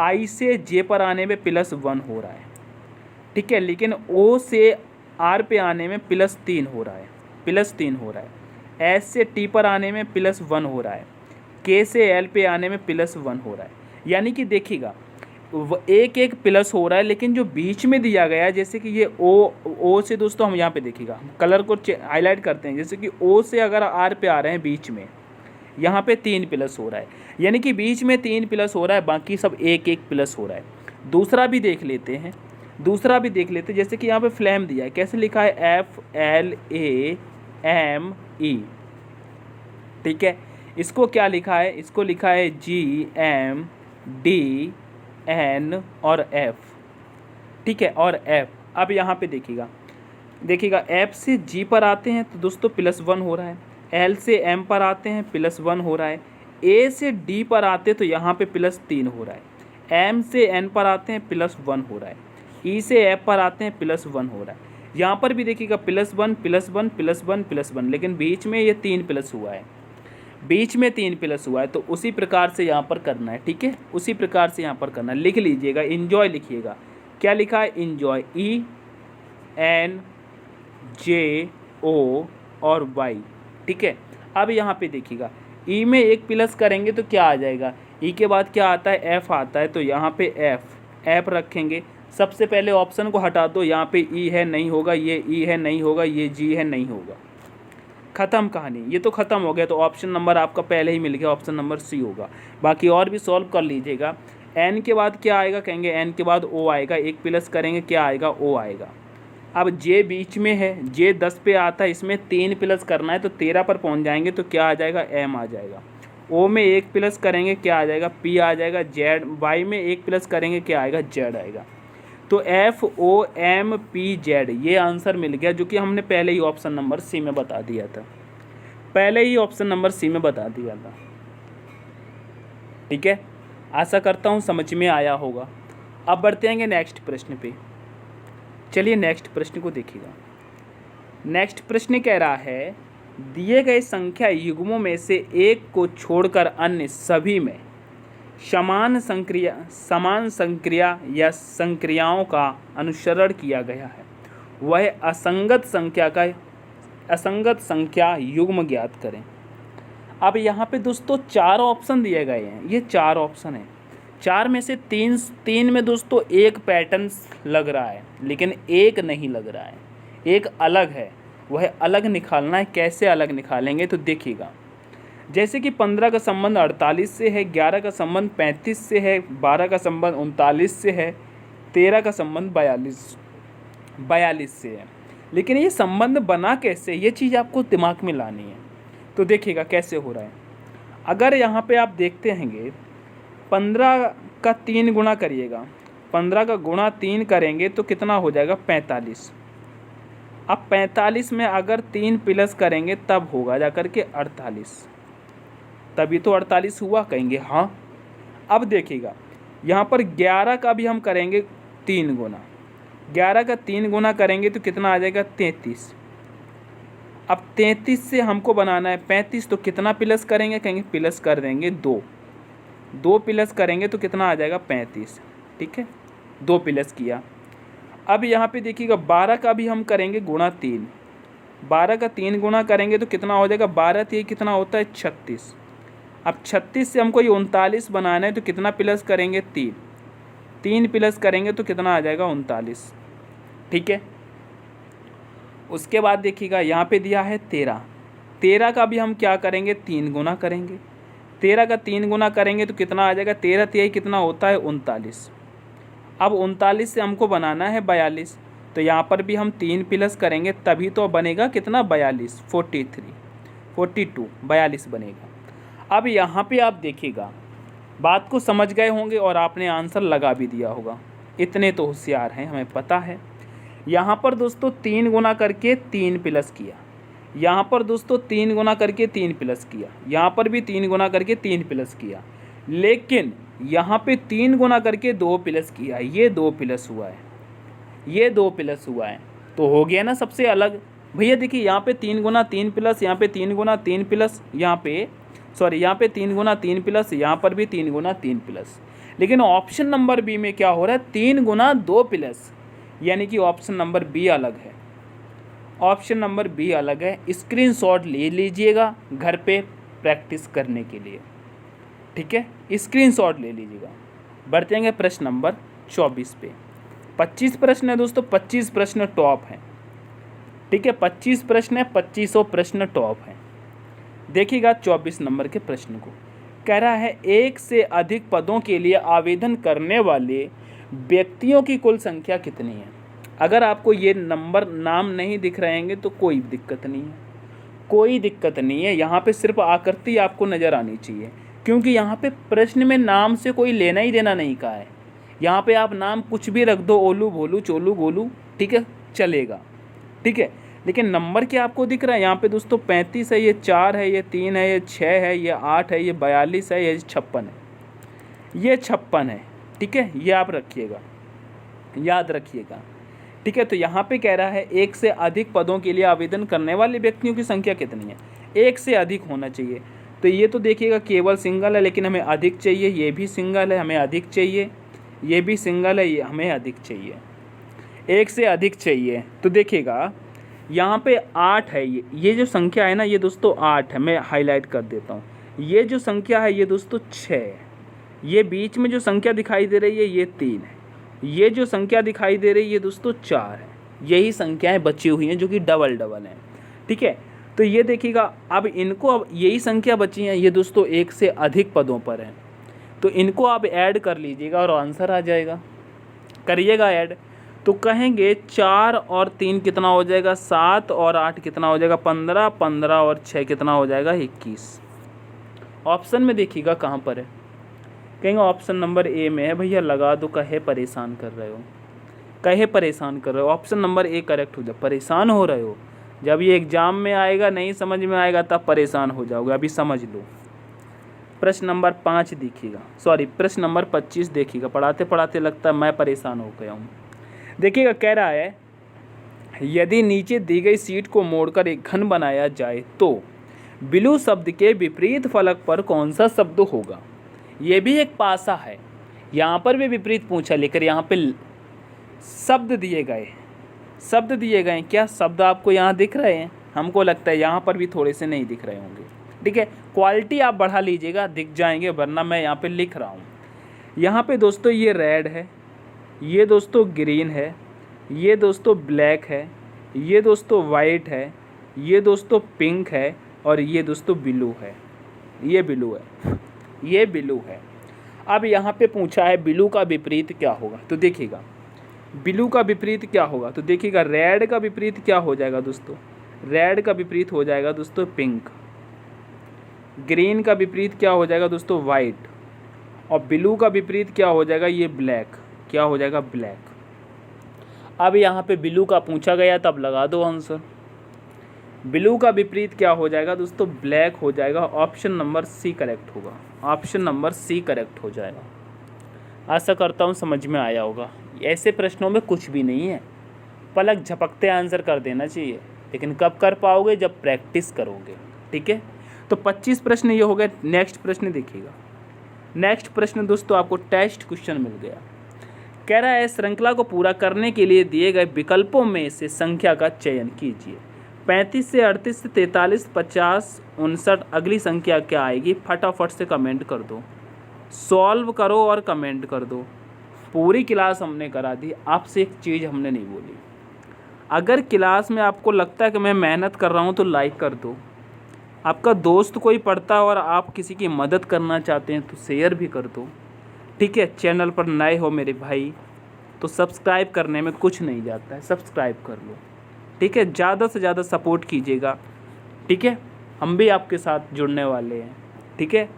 I से J पर आने पे +1 हो रहा है, ठीक है, लेकिन O से R पे आने में +3 हो रहा है, +3 हो रहा है, S से T पर आने में +1 हो रहा है, K से L पे आने में +1 हो रहा है। यानी कि देखिएगा एक एक प्लस हो रहा है, लेकिन जो बीच में दिया गया है, जैसे कि ये O से दोस्तों हम यहाँ पे देखिएगा कलर को हाईलाइट करते हैं, जैसे कि O से अगर R पे आ रहे हैं बीच में, यहाँ पे 3 प्लस हो रहा है, यानी कि बीच में 3 प्लस हो रहा है, बाकी सब एक एक प्लस हो रहा है। दूसरा भी देख लेते हैं, दूसरा भी देख लेते हैं, जैसे कि यहाँ पे फ्लैम दिया है, कैसे लिखा है FLAME, ठीक है। इसको क्या लिखा है, इसको लिखा है GMDN और F, ठीक है, और F। अब यहाँ पे देखिएगा F से G पर आते हैं तो दोस्तों +1 हो रहा है, L से M पर आते हैं +1 हो रहा है, A से D पर आते हैं तो यहाँ पे +3 हो रहा है, M से N पर आते हैं +1 हो रहा है, E से F पर आते हैं +1 हो रहा है। यहाँ पर भी देखिएगा +1 +1 +1 +1, लेकिन बीच में ये 3 प्लस हुआ है, बीच में 3 प्लस हुआ है, तो उसी प्रकार से यहाँ पर करना है, ठीक है, उसी प्रकार से यहाँ पर करना है। लिख लीजिएगा, इन्जॉय लिखिएगा, क्या लिखा है, इन्जॉय, ENJO और Y, ठीक है। अब यहाँ पे देखिएगा E में 1 प्लस करेंगे तो क्या आ जाएगा, E के बाद क्या आता है, F आता है, तो यहाँ पे F रखेंगे। सबसे पहले ऑप्शन को हटा दो, यहाँ पे E है नहीं होगा, ये E है नहीं होगा, ये G है नहीं होगा, ख़त्म कहानी, ये तो ख़त्म हो गया। तो ऑप्शन नंबर आपका पहले ही मिल गया, ऑप्शन नंबर C होगा। बाकी और भी सॉल्व कर लीजिएगा। N के बाद क्या आएगा, कहेंगे N के बाद O आएगा, 1 प्लस करेंगे क्या आएगा, O आएगा। अब J बीच में है, J 10 पे आता है, इसमें 3 प्लस करना है तो 13 पर पहुंच जाएंगे तो क्या आ जाएगा, M आ जाएगा। O में 1 प्लस करेंगे क्या आ जाएगा, P आ जाएगा। Z, Y में 1 प्लस करेंगे क्या आएगा, Z आएगा। तो FOMPZ ये आंसर मिल गया, जो कि हमने पहले ही ऑप्शन नंबर C में बता दिया था, पहले ही ऑप्शन नंबर C में बता दिया था, ठीक है। आशा करता हूँ समझ में आया होगा। अब बढ़ते हैं नेक्स्ट प्रश्न पे। चलिए नेक्स्ट प्रश्न को देखिएगा। नेक्स्ट प्रश्न कह रहा है, दिए गए संख्या युग्मों में से एक को छोड़कर अन्य सभी में समान संक्रिया या संक्रियाओं का अनुसरण किया गया है, वह असंगत संख्या युग्म ज्ञात करें। अब यहाँ पे दोस्तों 4 ऑप्शन दिए गए हैं, ये 4 ऑप्शन हैं। 4 में से 3 में दोस्तों एक पैटर्न लग रहा है, लेकिन एक नहीं लग रहा है, एक अलग है, वह अलग निकालना है। कैसे अलग निकालेंगे तो देखिएगा, जैसे कि 15 का संबंध 48 से है, 11 का संबंध 35 से है, 12 का संबंध 39 से है, 13 का संबंध 42 से है। लेकिन ये संबंध बना कैसे, ये चीज़ आपको दिमाग में लानी है। तो देखिएगा कैसे हो रहा है। अगर यहाँ पे आप देखते हैंगे 15 का 3 गुणा करिएगा, 15 का गुणा 3 करेंगे तो कितना हो जाएगा, 45। अब 45 में अगर 3 प्लस करेंगे तब होगा जा कर के 48, तभी तो 48 हुआ, कहेंगे हाँ। अब देखिएगा यहाँ पर 11 का भी हम करेंगे 3 गुना, 11 का 3 गुना करेंगे तो कितना आ जाएगा, 33। अब 33 से हमको बनाना है 35, तो कितना प्लस करेंगे, कहेंगे प्लस कर देंगे 2 प्लस करेंगे तो कितना आ जाएगा, 35, ठीक है, 2 प्लस किया। अब यहाँ पे देखिएगा 12 का भी हम करेंगे गुणा 3, 12 का 3 गुणा करेंगे तो कितना हो जाएगा, 12 3 कितना होता है, 36। अब 36 से हमको ये 39 बनाना है तो कितना प्लस करेंगे, 3 प्लस करेंगे तो कितना आ जाएगा, 39, ठीक है। उसके बाद देखिएगा यहाँ पे दिया है 13 का भी हम क्या करेंगे, 3 गुना करेंगे, 13 का 3 गुना करेंगे तो कितना आ जाएगा, 13 3 कितना होता है, 39। अब 39 से हमको बनाना है 42, तो यहाँ पर भी हम 3 प्लस करेंगे तभी तो बनेगा कितना, 42, 42 बनेगा। अब यहाँ पे आप देखिएगा, बात को समझ गए होंगे और आपने आंसर लगा भी दिया होगा, इतने तो होशियार हैं, हमें पता है। यहाँ पर दोस्तों 3 गुना करके 3 प्लस किया, यहाँ पर दोस्तों 3 गुना करके 3 प्लस किया, यहाँ पर भी 3 गुना करके 3 प्लस किया, लेकिन यहाँ पे 3 गुना करके 2 प्लस किया, ये 2 प्लस हुआ है, ये 2 प्लस हुआ है, तो हो गया ना सबसे अलग। भैया देखिए यहाँ पे 3 गुना 3 प्लस, यहाँ पे 3 गुना 3 प्लस, यहाँ पे 3 गुना 3 प्लस, यहाँ पर भी 3 गुना 3 प्लस। लेकिन ऑप्शन नंबर बी में क्या हो रहा है, 3 गुना 2 प्लस, यानी कि ऑप्शन नंबर बी अलग है, ऑप्शन नंबर बी अलग है। स्क्रीनशॉट ले लीजिएगा घर पे प्रैक्टिस करने के लिए, ठीक है, स्क्रीनशॉट ले लीजिएगा। बढ़ते हैं प्रश्न नंबर 24 पे। 25 प्रश्न है दोस्तों, 25 प्रश्न टॉप हैं, ठीक है, 25 प्रश्न है, 2500 प्रश्न टॉप हैं। देखिएगा 24 नंबर के प्रश्न को, कह रहा है 1 से अधिक पदों के लिए आवेदन करने वाले व्यक्तियों की कुल संख्या कितनी है। अगर आपको ये नाम नहीं दिख रहेंगे तो कोई दिक्कत नहीं है, कोई दिक्कत नहीं है, यहाँ पे सिर्फ आकृति आपको नज़र आनी चाहिए, क्योंकि यहाँ पे प्रश्न में नाम से कोई लेना ही देना नहीं कहा है। यहाँ पे आप नाम कुछ भी रख दो, ओलू भोलू चोलू गोलू, ठीक है, चलेगा, ठीक है। लेकिन नंबर क्या आपको दिख रहा है यहाँ पे दोस्तों? 35 है, ये 4 है, ये 3 है, ये 6 है, ये 8 है, ये 42 है, ये 56 है, ये 56 है, ठीक है। ये आप रखिएगा, याद रखिएगा, ठीक है। तो यहाँ पे कह रहा है एक से अधिक पदों के लिए आवेदन करने वाले व्यक्तियों की संख्या कितनी है? एक से अधिक होना चाहिए। तो ये तो देखिएगा केवल सिंगल है, लेकिन हमें अधिक चाहिए। ये भी सिंगल है, हमें अधिक चाहिए। ये भी सिंगल है, ये हमें अधिक चाहिए, एक से अधिक चाहिए। तो देखिएगा यहाँ पे 8 है, ये जो संख्या है ना, ये दोस्तों 8 है। मैं हाईलाइट कर देता हूँ। ये जो संख्या है ये दोस्तों 6 है। ये बीच में जो संख्या दिखाई दे रही है ये 3 है। ये जो संख्या दिखाई दे रही है ये दोस्तों 4 है। यही संख्याएं बची हुई हैं जो कि डबल डबल हैं, ठीक है। तो ये देखिएगा, अब इनको, अब यही संख्या बची हैं, ये दोस्तों एक से अधिक पदों पर हैं। तो इनको आप ऐड कर लीजिएगा और आंसर आ जाएगा। करिएगा ऐड। तो कहेंगे 4 और 3 कितना हो जाएगा? 7 और 8 कितना हो जाएगा? 15। 15 और 6 कितना हो जाएगा? 21। ऑप्शन में देखिएगा कहाँ पर है, कहेंगे ऑप्शन नंबर ए में है। भैया लगा दो, कहे परेशान कर रहे हो, कहे परेशान कर रहे हो। ऑप्शन नंबर ए करेक्ट हो जाए। परेशान हो रहे हो, जब ये एग्ज़ाम में आएगा, नहीं समझ में आएगा, तब परेशान हो जाओगे। अभी समझ लो। प्रश्न नंबर 5 देखिएगा, सॉरी प्रश्न नंबर 25 देखिएगा। पढ़ाते पढ़ाते लगता है मैं परेशान हो गया हूँ। देखिएगा, कह रहा है यदि नीचे दी गई शीट को मोड़कर एक घन बनाया जाए तो बिलू शब्द के विपरीत फलक पर कौन सा शब्द होगा? ये भी एक पासा है, यहाँ पर भी विपरीत पूछा, लेकर यहाँ पे शब्द दिए गए, शब्द दिए गए। क्या शब्द आपको यहाँ दिख रहे हैं? हमको लगता है यहाँ पर भी थोड़े से नहीं दिख रहे होंगे, ठीक है। क्वालिटी आप बढ़ा लीजिएगा, दिख जाएंगे, वरना मैं यहाँ पे लिख रहा हूँ। यहाँ पे दोस्तों ये रेड है, ये दोस्तों ग्रीन है, ये दोस्तों ब्लैक है, ये दोस्तों वाइट है, ये दोस्तों पिंक है, और ये दोस्तों ब्लू है। ये ब्लू है, ये ब्लू है। अब यहाँ पे पूछा है ब्लू का विपरीत क्या होगा? तो देखिएगा ब्लू का विपरीत क्या होगा? तो देखिएगा रेड का विपरीत क्या हो जाएगा दोस्तों? रेड का विपरीत हो जाएगा दोस्तों पिंक। ग्रीन का विपरीत क्या हो जाएगा दोस्तों? वाइट। और ब्लू का विपरीत क्या हो जाएगा? ये ब्लैक। क्या हो जाएगा? ब्लैक। अब यहाँ पे ब्लू का पूछा गया, तब लगा दो आंसर। ब्लू का विपरीत क्या हो जाएगा दोस्तों? ब्लैक हो जाएगा। ऑप्शन नंबर सी करेक्ट होगा। ऑप्शन नंबर सी करेक्ट हो जाएगा। आशा करता हूँ समझ में आया होगा। ऐसे प्रश्नों में कुछ भी नहीं है, पलक झपकते आंसर कर देना चाहिए, लेकिन कब कर पाओगे? जब प्रैक्टिस करोगे, ठीक है। तो 25 प्रश्न ये हो गए। नेक्स्ट प्रश्न देखिएगा। नेक्स्ट प्रश्न दोस्तों आपको टेस्ट क्वेश्चन मिल गया। कह रहा है श्रृंखला को पूरा करने के लिए दिए गए विकल्पों में से संख्या का चयन कीजिए। 35 से 38 से 43, 50, 59, अगली संख्या क्या आएगी? फटाफट से कमेंट कर दो, सॉल्व करो और कमेंट कर दो। पूरी क्लास हमने करा दी, आपसे एक चीज़ हमने नहीं बोली। अगर क्लास में आपको लगता है कि मैं मेहनत कर रहा हूँ तो लाइक कर दो। आपका दोस्त कोई पढ़ता है और आप किसी की मदद करना चाहते हैं तो शेयर भी कर दो, ठीक है। चैनल पर नए हो मेरे भाई तो सब्सक्राइब करने में कुछ नहीं जाता है, सब्सक्राइब कर लो, ठीक है। ज़्यादा से ज़्यादा सपोर्ट कीजिएगा, ठीक है। हम भी आपके साथ जुड़ने वाले हैं, ठीक है।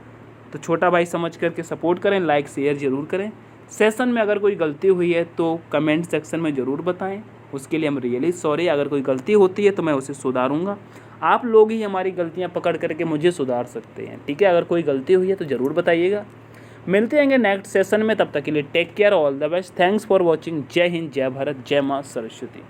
तो छोटा भाई समझ करके सपोर्ट करें, लाइक शेयर ज़रूर करें। सेशन में अगर कोई गलती हुई है तो कमेंट सेक्शन में ज़रूर बताएं, उसके लिए हम रियली सॉरी। अगर कोई गलती होती है तो मैं उसे सुधारूंगा। आप लोग ही हमारी गलतियां पकड़ करके मुझे सुधार सकते हैं, ठीक है। अगर कोई गलती हुई है तो ज़रूर बताइएगा। मिलते हैं नेक्स्ट सेशन में, तब तक के लिए take care, all the best, thanks for watching. जय हिंद, जय भारत, जय माँ सरस्वती।